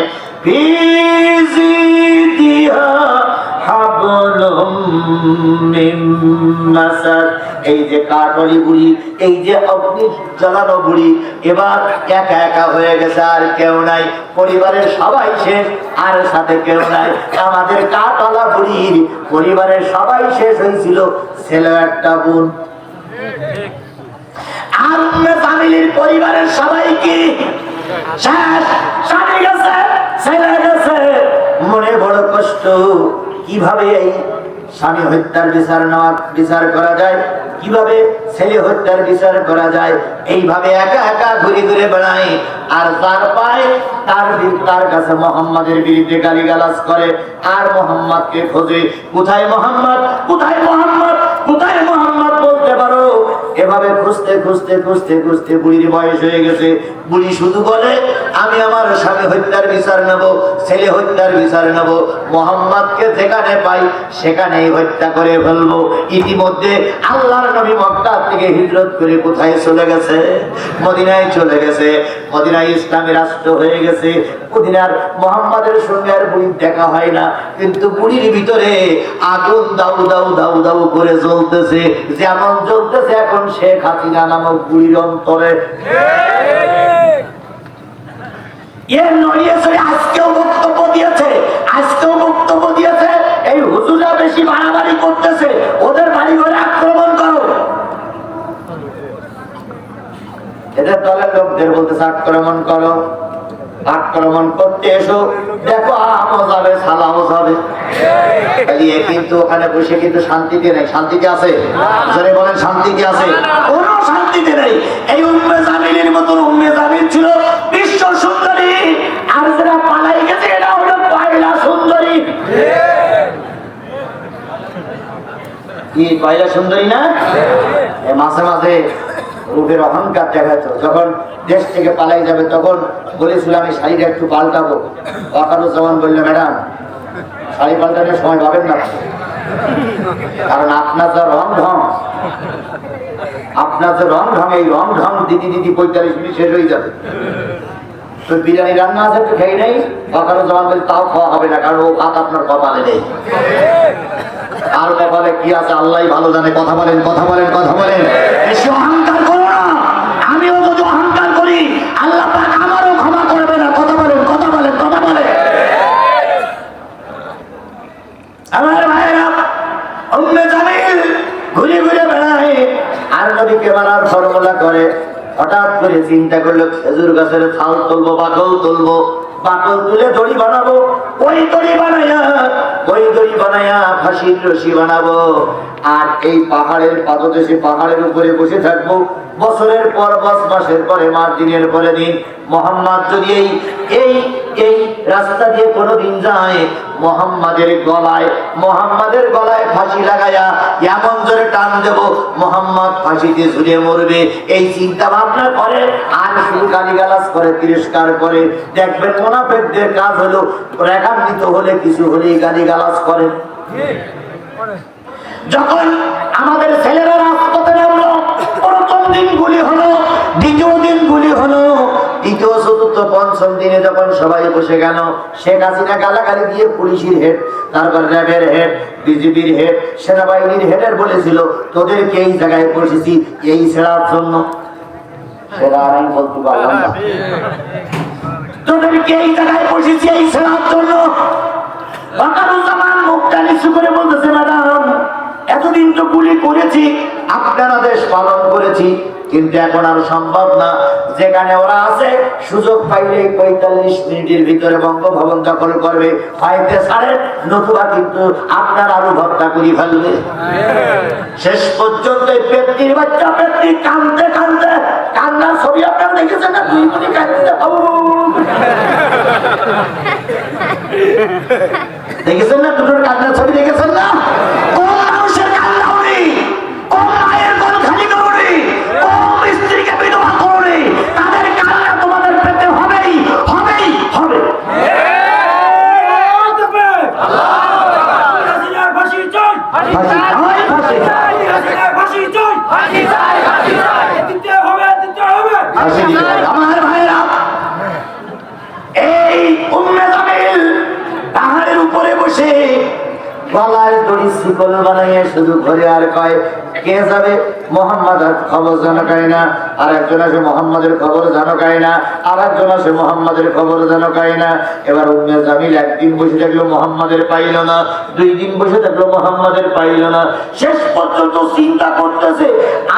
এই যে কাঠরি বুড়ি, এই যে অগ্নি জ্বালানো বুড়ি, এবার একা একা হয়ে গেছে, আর কেউ নাই। পরিবারের সবাই শেষ, আর সাথে কেউ নাই। আমাদের কাঠওয়ালা বুড়ির পরিবারের সবাই শেষ হয়েছিল, ছেলে একটা বোন। আর উম্মে জামিলের পরিবারের সবাই কি শেষ? স্বামী গেছে, ছেলে গেছে, মনে বড় কষ্ট। কিভাবে এই স্বামী হত্যার বিচার করা যায়, কিভাবে ছেলে হত্যার বিচার করা যায়, এইভাবে একা একা ঘুরে ঘুরে বেড়ায়। আর তার পায় তার কাছে মোহাম্মদের বিরুদ্ধে গালিগালাজ করে, আর মোহাম্মদকে খোঁজে, কোথায় মোহাম্মদ, কোথায় মোহাম্মদ, কোথায় মোহাম্মদ বলতে পারো। এভাবে খুঁজতে খুঁজতে খুঁজতে খুঁজতে বুড়ির বয়স হয়ে গেছে। বুড়ি শুধু বলে, আমি আমার স্বামী হত্যার বিচার নেব, ছেলে হত্যার বিচার নেব, মোহাম্মদকে যেখানে পাই সেখানেই হত্যা করে ফেলবো। ইতিমধ্যে আল্লাহর নবী মক্কা থেকে হিজরত করে কোথায় চলে গেছে? মদিনায় চলে গেছে। মদিনায় ইসলামী রাষ্ট্র হয়ে গেছে। মদিনার মোহাম্মদের সঙ্গে আর বুড়ির দেখা হয় না, কিন্তু বুড়ির ভিতরে আগুন দাউ দাউ দাউ দাউ করে জ্বলতেছে, যেমন জ্বলতেছে এখন শেখ হাসিনা নামক বুড়ির অন্তরে। আজকেও বক্তব্য দিয়েছে, আজকেও বক্তব্য দিয়েছে, এই হুজুরা বেশি বাড়াবাড়ি করতেছে, ওদের বাড়ি ঘরে আক্রমণ করো। এদের দলের লোকদের বলতেছে আক্রমণ করো, আক্রমণ করতে এসো, দেখো আমও যাবে, সালামও যাবে। কিন্তু ওখানে বসে কিন্তু শান্তিতে নেই। শান্তিতে আছে? যারা বলেন শান্তিতে আছে? কোনো শান্তিতে নেই। এই উম্মে জামিলের মতন উম্মে জামিল ছিল বিশ্ব সুন্দরী, আর যারা পালাই গেছে এটা হলো পয়লা সুন্দরী। কি পয়লা সুন্দরী না? মাঝে মাঝে রূপের অহংকার দেখাতো। যখন দেশ থেকে পালাই যাবে তখন বলেছিল আমি শাড়িটা একটু পাল্টাবো। ওয়াকারুজ্জামান বললো, ম্যাডাম শাড়ি পাল্টানোর সময় পাবেন না, কারণ আপনার যা রং ঢং, আপনার যে রং ঢং, এই রং ঢং দিদি দিদি 45 মিনিট শেষ হয়ে যাবে। তো বিরিয়ানি রান্না আছে একটু খেয়ে নেই। ওয়াকারুজ্জামান বলছে তাও খাওয়া হবে না, কারণ ও ভাত আপনার কপালে নেই। আর কপালে কি আছে আল্লাহ ভালো জানে। কথা বলেন, কথা বলেন, কথা বলেন। বেশি অহংকার করো না। আমিও যদি অহংকার করি আল্লাহ পাক আমারও ক্ষমা করবে না। কথা বলেন, কথা বলেন, কথা বলেন। আমার ভাইয়েরা, উম্মে জামিল ঘুরে ঘুরে বেড়ায় আর নবীকে মারার ফর্মুলা করে। হঠাৎ করে চিন্তা করলো খেজুর গাছের ছাল তুলবো, বাকল তুলবো, বাকল তুলে দড়ি বানাবো, ওই দড়ি বানায়া ফাঁসির রশি বানাবো। আর এই পাহাড়ের পাদদেশে পাহাড়ের উপরে বসে থাকবো বছরের পর বছর, মাসের পরে মাস, দিনের পরে দিন। মোহাম্মদ যদি এই রাস্তা দিয়ে কোনোদিন যায়, মোহাম্মদের গলায় ফাঁসি লাগায়া এমন জোরে টান দেব মোহাম্মদ ফাঁসিতে ঝুলে মরবে। এই চিন্তা ভাবনা করে আর শুধু গালিগালাজ করে, তিরস্কার করে। দেখবেন মুনাফিকদের কাজ হলো রেখান্বিত হলে কিছু হলেই গালিগালাজ করে। যখন আমাদের ছেলেরা রাজপথে নামলো, প্রথম দিন গুলি হলো, দ্বিতীয় দিন গুলি হলো, তৃতীয়, চতুর্থ, পঞ্চম দিনে যখন সবাই বসে গেল, শেখ হাসিনা গালাগালি দিয়ে পুলিশের হেড, তারপর র্যাবের হেড, বিজেপির হেড, সেনাবাহিনীর হেডের বলেছিল তোদেরকে এই জায়গায় বসেছি এই ছেড়ার জন্য। সেটা আমি বলতে পারলাম না, তোদেরকে এই জায়গায় বসেছি এই ছেড়ার জন্য। ওয়াকারুজ্জামান মুখটা নিচু করে বলতেছে, ম্যাডাম এতদিন তো গুলি করেছি, আপনার আদেশ পালন করেছি, কিন্তু এখন আর সম্ভব না। যেখানে ওরা আছে সুযোগ পাইলে 45 মিনিটের ভিতরে বঙ্গভবন দখল করবে, হয়তো ছাড়ে, নতুবা কিন্তু আপনার আলু ভর্তা করে ফেলবে। শেষ পর্যন্ত পেট্টির বাচ্চা পেট্টি কান্দতে কান্দতে, কান্নার ছবি আপনারা দেখেছেন না? দুই মিনিট কাঁদতে দেখেছেন না? দুটোর কান্নার ছবি দেখেছেন না? কোন মানুষের কান্না উনি, কোন মায়ের কোন খালি করুনি, কোন স্ত্রীকে বিধবা করুনি, তাদের কান্না তোমাদের পেতে হবেই, হবেই হবে। আমার ভাইরা, এই উম্মে জামিল পাহাড়ের উপরে বসে গলায় দড়ি শিকল বানাইয়া শুধু ঘরে আর কয় কে যাবে মোহাম্মদ, আর খবর জানো কায় না। আর একজন আসে মোহাম্মদের খবর জানো কায় না, আর একজন আসে মোহাম্মদের খবর জানো কায় না। এবার উম্মে জামিল একদিন বসে থাকলো মোহাম্মদের পাইল না, 2 দিন বসে থাকলো মোহাম্মদের পাইল না। শেষ পর্যন্ত চিন্তা করতেছে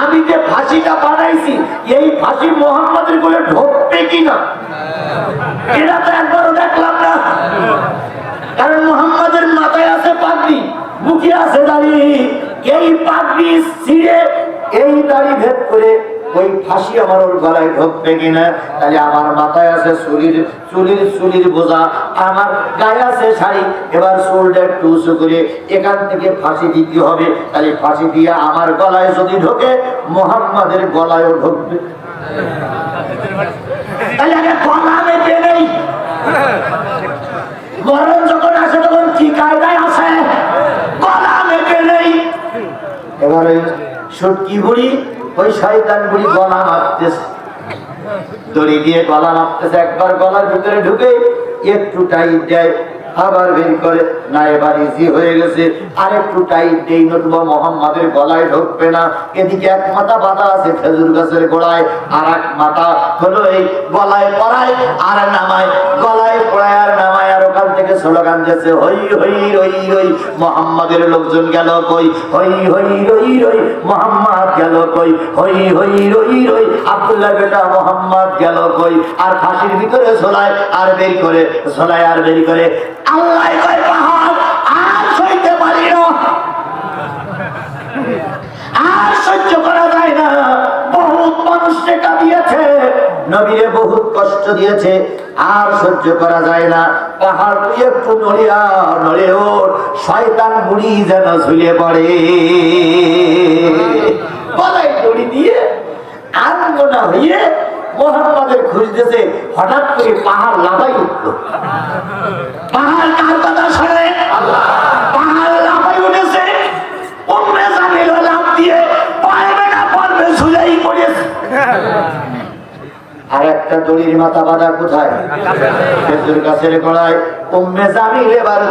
আমি যে ফাঁসিটা বানাইছি এই ফাঁসি মোহাম্মদের কোলে ঢোকবে কিনা। এটা তো একবারও দেখলাম না, কারণ মোহাম্মদের মাথায় আছে পাগড়ি, মুখে আছে দাড়ি, এই পাগড়ি ছিঁড়ে এই দাড়ি ভেদ করে ওই ফাঁসি আমার ওর গলায় ঢুকবে কিনা? তাহলে আমার মাথায় আছে চুলির বোঝা, আমার গায়ে আছে শাড়ি, এবার চুলটা একটু উঁচু করে এখান থেকে ফাঁসি দিতে হবে। তাহলে ফাঁসি দিয়ে আমার গলায় যদি ঢোকে, মুহাম্মাদের গলায়ও ঢুকবে। তাহলে আগে গলা মেপে নেই, মরণ যখন আসে তখন কি কায়দায় আসে, গলা মেপে নেই। এবারে সুটকি বুড়ি ওই শয়তান বুড়ি গলা মারতেছে, দড়ি দিয়ে গলা মারতেছে। একবার গলার ভিতরে ঢুকে একটু টাইট দেয়, আবার বের করে, না এবার ইজি হয়ে গেছে, আর একটু টাইট দেই, নতুবা মুহাম্মাদের গলায় ঢুকবে না। এদিকে এক মাথা বাঁধা আছে খেজুর গাছের গোড়ায়, আর এক মাথা হলো এই গলায় পড়ায় আর নামায়, গলায় পড়ায় আর নামায়। আর ওখান থেকে স্লোগান দিয়েছে, হই হই রই রই মুহাম্মাদের লোকজন গেল কই, হই হই রই রই মুহাম্মদ গেল কই, হই হই রই রই আব্দুল্লাহ বেটা মুহাম্মদ গেল কই। আর ফাঁসির ভিতরে ঝোলায় আর বের করে, ঝোলায় আর বের করে। আল্লাহ কয় পাহাড় আর সইতে পারি না, আর সহ্য করা যায় না। বহুত মানুষকে কাঁদিয়েছে, নবীরে বহুত কষ্ট দিয়েছে, আর সহ্য করা যায় না। পাহাড় তুই একটু নড়িয়া নড়ে ওর, শয়তান বুড়ি যেন ঝুলে পড়ে। গলায় দড়ি দিয়ে আনন্দনা হইয়ে মুহাম্মাদের খুঁজতেছে, হঠাৎ করে পাহাড় লাফাই উঠলো। পাহাড় কার কথা শোনে? পাহাড় লাফাই উঠেছে, উম্মে জামিল লাফ দিয়ে পারবে না পারবে ঝুলেই পড়েছে। আর একটা দড়ির মাথা বাঁধা কোথায়? খেজুর গাছের গোড়ায়। উম্মে জামিল এবার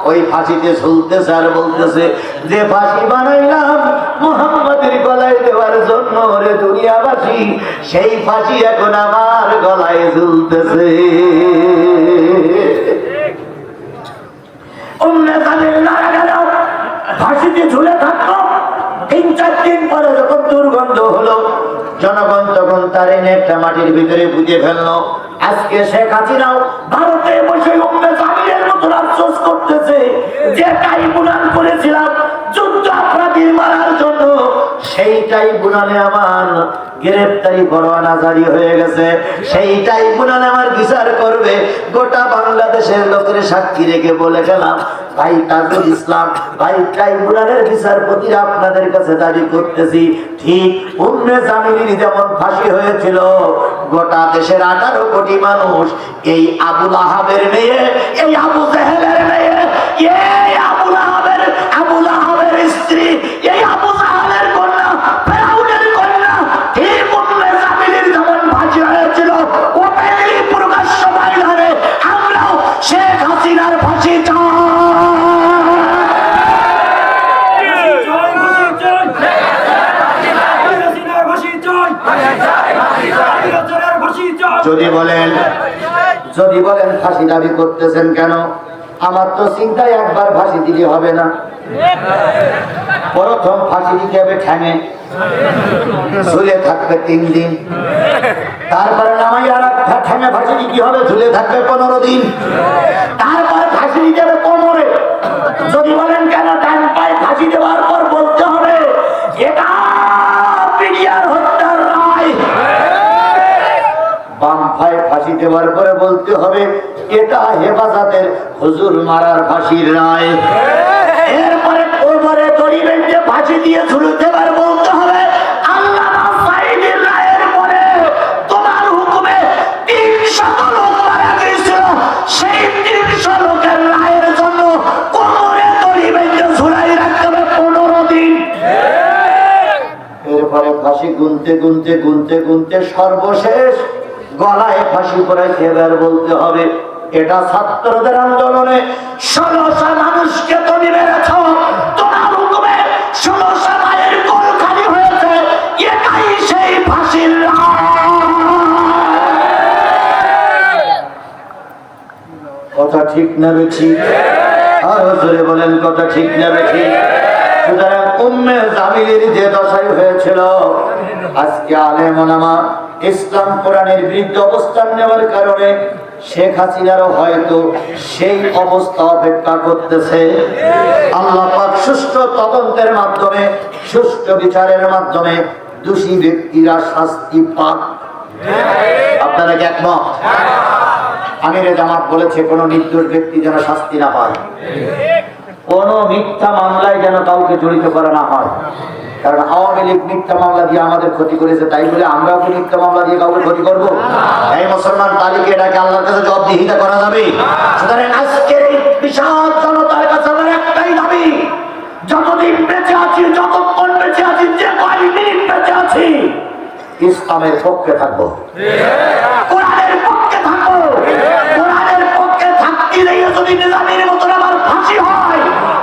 ওই ফাঁসিতে ঝুলতেছে আর বলতেছে, যে ফাঁসি বানাইলাম মুহাম্মাদের গলায় দেওয়ার জন্য রে দুনিয়াবাসী, সেই ফাঁসি এখন আমার গলায় ঝুলতেছে। উম্মে জামিল মারা গেল, ফাঁসিতে ঝুলে থাকলো। ৩-৪ দিন পরে যখন দুর্গন্ধ হলো, জনগণ তখন তার এনে একটা মাটির ভিতরে পুঁতে ফেললো। আজকে শেখ হাসিনাও ভারতে বসে উম্মে জামিলের মতো আফসোস করতেছে, যে ট্রাইব্যুনাল করেছিলাম যুদ্ধ অপরাধী মারার জন্য, সেই ট্রাইব্যুনালে আমার গ্রেফতারি পরোয়ানা জারি হয়ে গেছে, সেই ট্রাইব্যুনালে আমার বিচার করবে। গোটা বাংলাদেশের লোকের সাক্ষী রেখে বলে গেলাম, ভাই তাজুল ইসলাম, ভাই ট্রাইব্যুনালের বিচারপতিরা আপনাদের কাছে দাবি করতেছি, ঠিক উম্মে জামিলের যেমন ফাঁসি হয়েছিল, গোটা দেশের 18 কোটি মানুষ এই আবু লাহাবের মেয়ে, এই আবু জেহেলের মেয়ে, এই আবু লাহাবের স্ত্রী, এই আবু জাহেলের কন্যা, ফেরাউনের কন্যা, ঠিক উম্মে জামিলের যেমন ফাঁসি হয়েছিল, ওপেনলি প্রকাশ্য ময়দানে আমরাও শেখ হাসিনার ফাঁসি চাই। যদি বলেন ফাঁসি দাবি করতেছেন কেন, আমার তো চিন্তায় একবার ফাঁসি দিলে হবে না। প্রথম ফাঁসি দিতে হবে ঠ্যাঙে, ঝুলে থাকবে 3 দিন, তারপরে নামাই আর ঠ্যাঙে ফাঁসি দিতে হবে, ঝুলে থাকবে 15 দিন, তারপর ফাঁসি দিতে হবে কোমরে। যদি বলেন কেন, ডান পায়ে ফাঁসি দেওয়ার পর বলতে হবে এটা পিডিয়ার হত্যার রায়, বাম পায়ে ফাঁসি দেওয়ার পরে বলতে হবে এটা হেফাজতের হুজুর মারার ফাঁসির রায়। এরপরে কোমরে দড়ি বেঁধে ফাঁসি দিয়ে ঝুলতে পারে বলতে হবে আল্লামা সাঈদীর রায়ের পরে তোমার হুকুমে 300 লোক মারা গিয়েছিল, সেই 300 লোকের রায়ের জন্য কোমরে দড়ি বেঁধে ঝুলাই রাখতে হবে 15 দিন। এরপরে ফাঁসি গুনতে সর্বশেষ গলায় ফাঁসি পড়াইতে এবার বলতে হবে এটা ছাত্রদের আন্দোলনে 1600 মানুষকে তুমি মেরেছ, তোমার হুকুমে 1600 মায়ের কোল খালি হয়েছে, এটাই সেই ফাঁসির কথা। ঠিক না বেঠিক? আরো জোরে বলেন কথা ঠিক না বেঠিক? সুতরাং উম্মে জামিলের যে দশাই হয়েছিল, আজকে আলেম ওলামা ইসলাম কোরআনের বিরুদ্ধে অবস্থান নেওয়ার কারণে শেখ হাসিনারও হয়তো সেই অবস্থা অপেক্ষা করতেছে। আল্লাহ পাক সুষ্ঠু তদন্তের মাধ্যমে, সুষ্ঠু বিচারের মাধ্যমে দোষী ব্যক্তিরা শাস্তি পাক। আপনারা কি একমত? আমিরে জামাত বলেছে কোন নির্দোষ ব্যক্তি যেন শাস্তি না পায়, কোন মিথ্যা মামলায় যেন কাউকে জড়িত করা না হয়। কারণ আওয়ামী লীগ মিথ্যা মামলা দিয়ে আমাদের ক্ষতি করেছে, তাই বলে আমরাও কি মিথ্যা মামলা দিয়ে কাউকে ক্ষতি করবো? এই মুসলমান তালিকে এটাকে আল্লাহর কাছে জবাবদিহিতা করা যাবে। সুতরাং আজকের এই বিশাল জনতার কাছে আমার একটাই দাবি, যতদিন বেঁচে আছি, যতক্ষণ বেঁচে আছি, যে কয় মিনিট বেঁচে আছি, ইসলামের পক্ষে থাকবো, কোরআনের পক্ষে থাকবো। কোরআনের পক্ষে থাকতে গিয়ে যদি নিজামীর মতন আমার ফাঁসি হয়,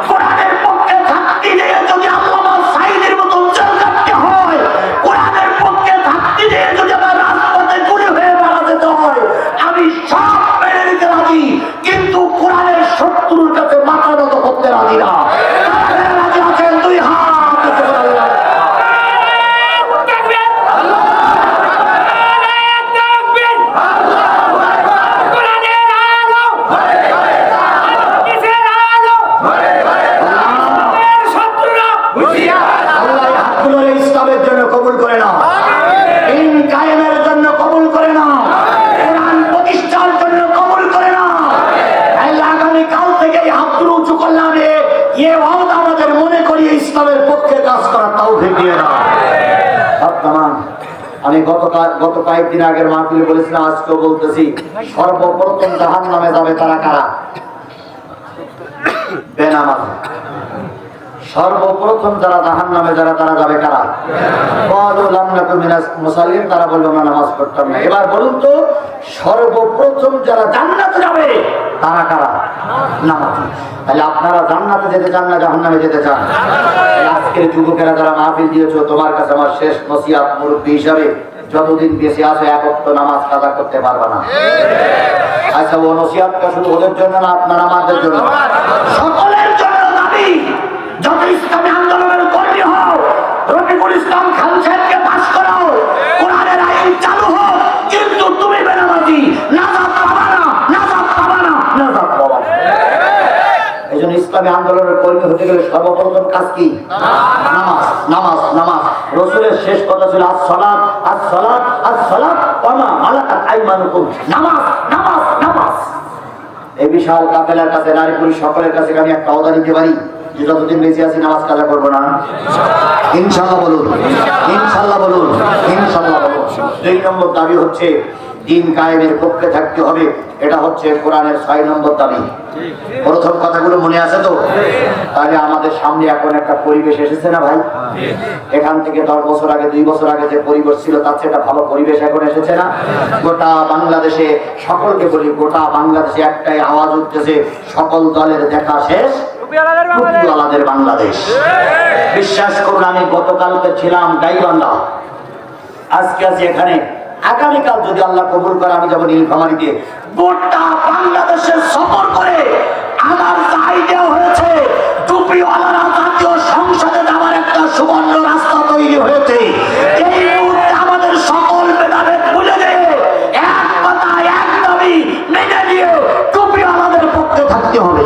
কোরআনের পক্ষে থাকতে গিয়ে যদি আল্লামা সাঈদীর মতন জেল কাটতে হয়, কোরআনের পক্ষে থাকতে গিয়ে যদি আমার রাজপথে গুলি হয়ে মারা যেতে হয়, আমি সব মেনে নিতে রাজি, কিন্তু কোরআনের শত্রুর কাছে মাথা নত করতে রাজি না। রাজি আছেন? দুই হাত ইসলামের জন্য কবুল করে না, দিন কায়েমের জন্য কবুল করে না, কোরআন প্রতিষ্ঠার জন্য কবুল করে না। আগামী কাল থেকে হাতগুলো উঁচু করলাম, এ ওয়াদা আমাদের মনে করিয়ে ইসলামের পক্ষে কাজ করার তৌফিক দিয়ে না। আমি গত কয়েকদিন আগের মাহফিলে বলেছিলাম, আজকেও বলতেছি, সর্বপ্রথম জাহান্নামে যাবে তারা কারা? বেনামাজ। সর্বপ্রথম যারা জাহান্নামে যারা, তারা যাবে কারা? মুসাল্লিন, তারা বলল না নামাজ পড়তাম না। এবার বলুন তো, সর্বপ্রথম যারা জান্নাতে যাবে তারা কারা? নামাজি। তাহলে আপনারা জান্নাতে যেতে চান না জাহান্নামে যেতে চান? আজকের যুবকেরা যারা মাহফিল দিয়েছো, তোমার কাছে আমার শেষ নসিহত মুরব্বী হিসাবে, যতদিন বেঁচে আছো এক ওয়াক্ত নামাজ কাজা করতে পারবে না। আচ্ছা, ও নসিহতটা শুধু ওদের জন্য না, আপনারা আমাদের জন্য, সকলের জন্য দাবি। যত ইসলামী আন্দোলনের কর্মী হও, রফিকুল ইসলাম খান সাহেবকে পাস করাও, কোরআনের আইন চালু হোক, কিন্তু তুমি বেনামাজি, নাজাত পাবা না, নাজাত পাবা না, নাজাত পাবা না। এই জন্য ইসলামী আন্দোলনের কর্মী হতে গেলে সর্বপ্রথম কাজ কি? নামাজ, নামাজ, নামাজ। রাসূলের শেষ কথা ছিল আস-সালাত, আস-সালাত, আস-সালাত ওয়া মা মালাকাত আইমানুকুম। নামাজ, নামাজ, নামাজ। এই বিশাল কাফেলার কাছে, নারী পুরুষ সকলের কাছে আমি একটা ওয়াদা নিতে পারি, যতদিন বেঁচে আছি নামাজ কাজা করবো না। ইনশাআল্লাহ বলুন, ইনশাআল্লাহ বলুন, ইনশাআল্লাহ বলুন। 2 নম্বর দাবি হচ্ছে দিন কায়েমের পক্ষে থাকতে হবে। এটা হচ্ছে কোরআনের 6 নম্বর দাবি। প্রথম কথাগুলো মনে আছে তো? তাহলে আমাদের সামনে এখন একটা পরিবেশ এসেছে না ভাই? এখান থেকে 10 বছর আগে, 2 বছর আগে যে পরিবেশ ছিল, তার চেয়ে একটা ভালো পরিবেশ এখন এসেছে না? গোটা বাংলাদেশে, সকলকে বলি, গোটা বাংলাদেশে একটাই আওয়াজ উঠতেছে, সকল দলের দেখা শেষ, টুপিওয়ালাদের বাংলাদেশ। বিশ্বাস করুন, আমি গতকালকে ছিলাম গাইবান্ধা, আজকে আছি এখানে। আগামীকাল যদি আল্লাহ কবুল করে আমি যাবো নীলফামারীতে। গোটা বাংলাদেশে সফর করে আমার দায় দেওয়া হয়েছে, টুপিওয়ালারা জাতীয় সংসদে যাওয়ার একটা সুবর্ণ রাস্তা তৈরি হয়েছে। এই মুহূর্তে আমাদের সকল ভেদাভেদ ভুলে দিয়ে এক কথা, এক দাবি মেনে দিয়ে টুপিওয়ালাদের পক্ষে থাকতে হবে।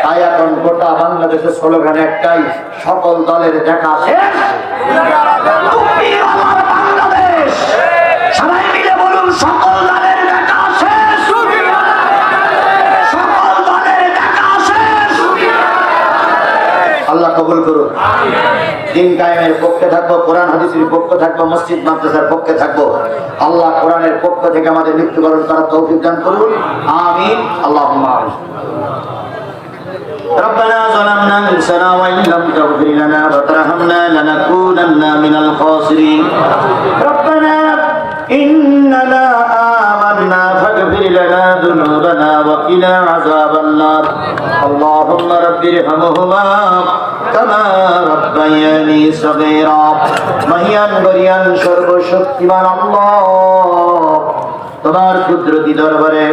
তাই এখন গোটা বাংলাদেশের স্লোগান একটাই, সকল দলের দেখা শেষ, টুপিওয়ালার বাংলাদেশ। সবাই মিলে বলুন, সকল দলের দেখা শেষ, সকল দলের দেখা শেষ। আল্লাহ কবুল করুন। দিন কায়েমের পক্ষে থাকবো, কোরআন হাদিসের পক্ষে থাকবো, মসজিদ মাদ্রাসার পক্ষে থাকবো। আল্লাহ কোরআনের পক্ষ থেকে আমাদের মৃত্যুবরণ করার তৌফিক দান করুন। আমিন, আল্লাহুম্মা আমিন। ربنا ظلمنا أنفسنا وإن لم تغفر لنا وترحمنا لنكونن من الخاسرين ربنا إننا آمنا فاغفر لنا ذنوبنا وقنا عذاب النار اللهم رب ارحمهما كما ربياني صغيرا মহিয়ান গরিয়ান সর্বশক্তিমান আল্লাহ, তোমার কুদরতি দরবারে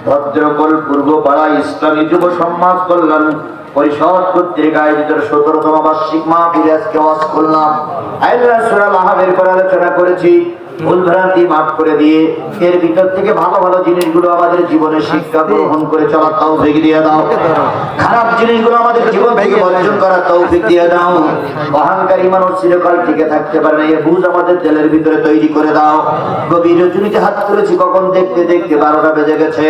ভদ্রকল পূর্ব পাড়া ইসলামী যুব সমাজ কল্যাণ পরিষদ কর্তৃক আয়োজিত 17তম বার্ষিক মাহফিলে আজকে ওয়াজ করলাম। আল্লাহ সূরা আল-আহজাবের পর আলোচনা করেছি। ভুল ভ্রান্তি মাফ করে দিয়ে এর ভিতর থেকে ভালো ভালো জিনিসগুলো আমাদের জীবনে শিক্ষা গ্রহণ করে চলার তৌফিক দিয়ে দাও। খারাপ জিনিসগুলো আমাদের জীবন থেকে বর্জন করার তৌফিক দিয়ে দাও। অহংকারী মানুষ চিরকাল টিকে থাকতে পারে না, এই বুঝ আমাদের দিলের ভিতরে তৈরি করে দাও। গভীর রজনীতে হাত তুলেছি, কখন দেখতে দেখতে 12টা বেজে গেছে।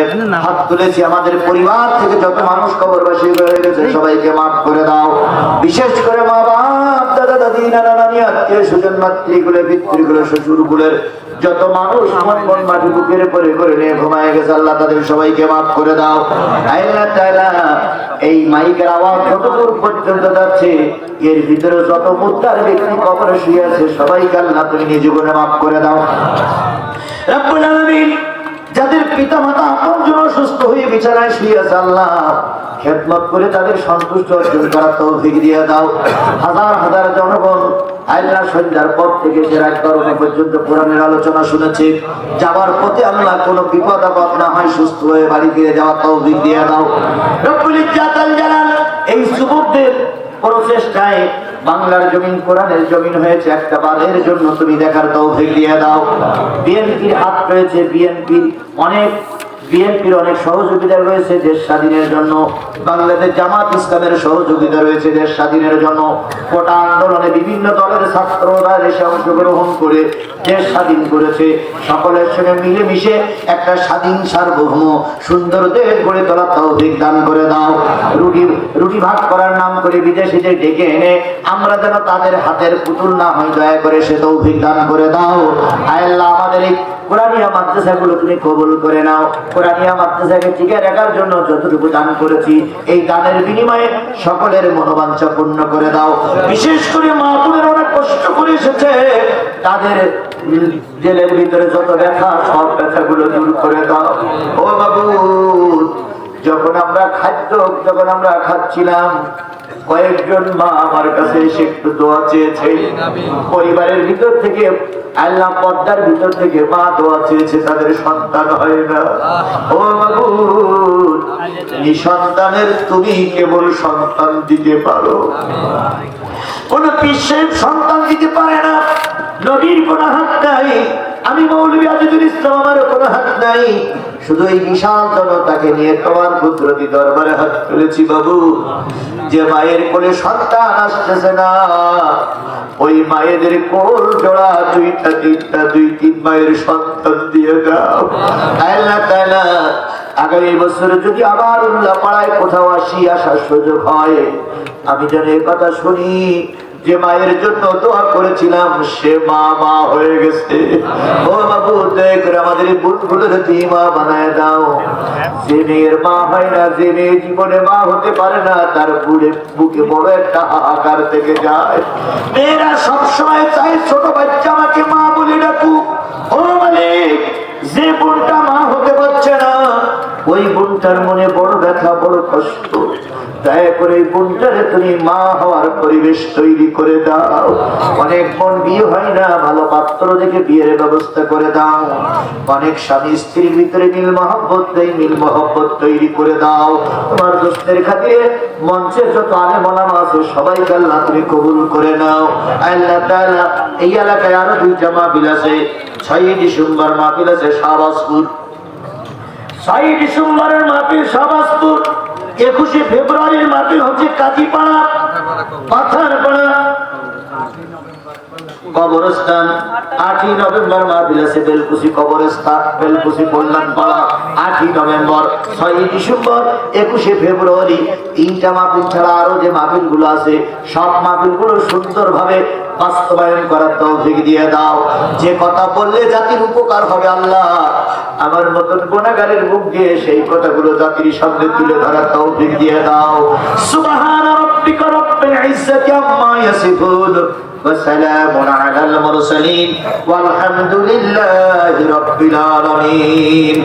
হাত তুলেছি, আমাদের পরিবার থেকে যত মানুষ কবরবাসী হয়ে গেছে সবাইকে মাফ করে দাও। বিশেষ করে মা বাপ, দাদা দাদি, নানা নানি, আত্মীয় স্বজন, মাতৃগুলো, পিতৃগুলো, শ্বশুরগুলোর যত মানুষ মন মাটি বুকের পরে করে নিয়ে ঘুমায় গেছে, আল্লাহ তাদের সবাইকে মাফ করে দাও। আল্লাহ তাআলা এই মাইকের আওয়াজ যতদূর পর্যন্ত যাচ্ছে এর ভিতরে যত মুদ্দার ব্যক্তি কবরে শুয়ে আছে সবাইকে আল্লাহ তুমি নিজ গুণে মাফ করে দাও। রব্বুল আলামিন যাদের পিতা মাতা আপনজন অসুস্থ হয়ে বিছানায় শুয়ে আছে, আল্লাহ খেদমত করে তাদের সন্তুষ্ট অর্জন করার তৌফিক দিয়ে দাও। হাজার হাজার জনগণ আল্লাহ সন্ধ্যার পর থেকে সে রাত 12টা পর্যন্ত কোরআনের আলোচনা শুনেছে। যাওয়ার পথে আল্লাহ কোনো বিপদ আপদ না হয়, সুস্থ হয়ে বাড়ি ফিরে যাওয়ার তৌফিক দিয়ে দাও। রব্বুল ইজ্জাত আল জালাল এই যুবকদের প্রচেষ্টায় বাংলার জমিন কোরআনের জমিন হয়েছে, একটা বারের জন্য তুমি দেখার তৌফিক দিয়ে দাও। বিএনপির হাত রয়েছে, বিএনপির অনেক সহযোগিতা রয়েছে দেশ স্বাধীনের জন্য। বাংলাদেশ জামাত ইসলামের সহযোগিতা রয়েছে দেশ স্বাধীনের জন্য। কোটা আন্দোলনে বিভিন্ন দলের ছাত্ররা এসে অংশগ্রহণ করে দেশ স্বাধীন করেছে। সকলের সঙ্গে মিলেমিশে একটা স্বাধীন সার্বভৌম সুন্দর দেশ গড়ে তোলার তৌফিক দান করে দাও। রুটি ভাগ করার নাম করে বিদেশিদের ডেকে এনে আমরা যেন তাদের হাতের পুতুল না হই, দয়া করে সে তৌফিক দান করে দাও। আল্লাহ আমাদের এই কোরআনিয়া মাদ্রাসাগুলো তুমি কবুল করে নাও। কোরআনিয়া মাদ্রাসাকে টিকে রাখার জন্য যতটুকু দান করেছি এই দানের বিনিময়ে সকলের মনোবাঞ্ছা পূর্ণ করে দাও। বিশেষ করে মা বোনেরা অনেক কষ্ট করে এসেছে, তাদের জেলের ভিতরে যত ব্যথা সব ব্যথাগুলো দূর করে দাও। ও মাবুদ, যখন আমরা খাচ্ছিলাম কয়েকজন মা আমার কাছে এসে একটু দোয়া চেয়েছে। পরিবারের ভিতর থেকে আল্লাহ পর্দার ভিতর থেকে মা দোয়া চেয়েছে, তাদের সন্তান হয় না। ও মাবুদ, নিঃসন্তানের তুমি কেবল সন্তান দিতে পারো, কোন বিশ্বের সন্তান দিতে পারে না। নবীর কোন হাত নাই, আমি মৌলভী আজিজুল ইসলাম আমারও কোন হাত নাই। শুধু এই বিশাল জনতাকে নিয়ে তোমার কুদরতি দরবারে হাত তুলেছি। বাবু, যে মায়ের কোলে সন্তান আসতেছে না, ওই মায়েদের কোল জোড়া 2টা 3টা 2-3 মায়ের সন্তান দিয়ে দাও। আল্লাহ তাআলা আগামী বছর যদি আবার উল্লাপাড়ায় কোথাও আসার সুযোগ হয়, আমি যেন এই কথা শুনি যে মায়ের জন্য দোয়া করেছিলাম সে মা হয়ে গেছে। ও বাবু, দয়া করে আমাদের বুটগুলোর মা বানায় দাও। যে মেয়ের মা হয় না, যে মেয়ে জীবনে মা হতে পারে না, তার বুকে বড় একটা হাহাকার থেকে যায়। মেয়েরা সবসময় চাই ছোট বাচ্চা আমাকে মা বলে ডাকুক। ও মালিক, যে বোনটা মা হতে পারছে না, ওই বোনটার মনে বড় ব্যথা, বড় কষ্ট। দয়া করে এই বোনটারে তুমি মা হওয়ার পরিবেশ তৈরি করে দাও। অনেক বোন বিয়ে হয় না, ভালো পাত্র দেখে বিয়ের ব্যবস্থা করে দাও। অনেক স্বামী স্ত্রীর ভিতরে মিল মহব্বত তৈরি করে দাও। তোমার দোস্তের খাতিরে মঞ্চে যত আলেম ওলামা আছে সবাইকে আল্লাহ তুমি কবুল করে নাও। আল্লাহ তাআলা এই এলাকায় আরো 2টা মাহফিল আছে। 6 ডিসেম্বর মাহফিল আছে শাহবাজপুর, 6 ডিসেম্বরের মাহফিল শাহবাজপুর। 21 ফেব্রুয়ারির মাহফিল হচ্ছে কাজীপাড়া, পাথারপাড়া, কবরস্থান। 8 নভেম্বর মাহফিল আছে বেলকুচি কবরস্থান, বেলকুচি কল্যাণপাড়া। 8 নভেম্বর, 6 ডিসেম্বর, 21 ফেব্রুয়ারি। 3টা মাহফিল ছাড়া আরো যে মাহফিল গুলো আছে সব মাহফিল গুলো সুন্দরভাবে বাস্তবায়ন করার তৌফিক দিয়ে দাও। যে কথা বললে জাতির উপকার হবে, আল্লাহ আমার মতন গুনাহগারের মুখ দিয়ে সেই কথাগুলো জাতির সামনে তুলে ধরার তৌফিক দিয়ে দাও। সুবহানা রাব্বিকা রাব্বিল ইজ্জাতি আম্মা ইয়াসিফুন ওয়া সালামুন আলাল মুরসালিন ওয়ালহামদুলিল্লাহি রাব্বিল আলামিন।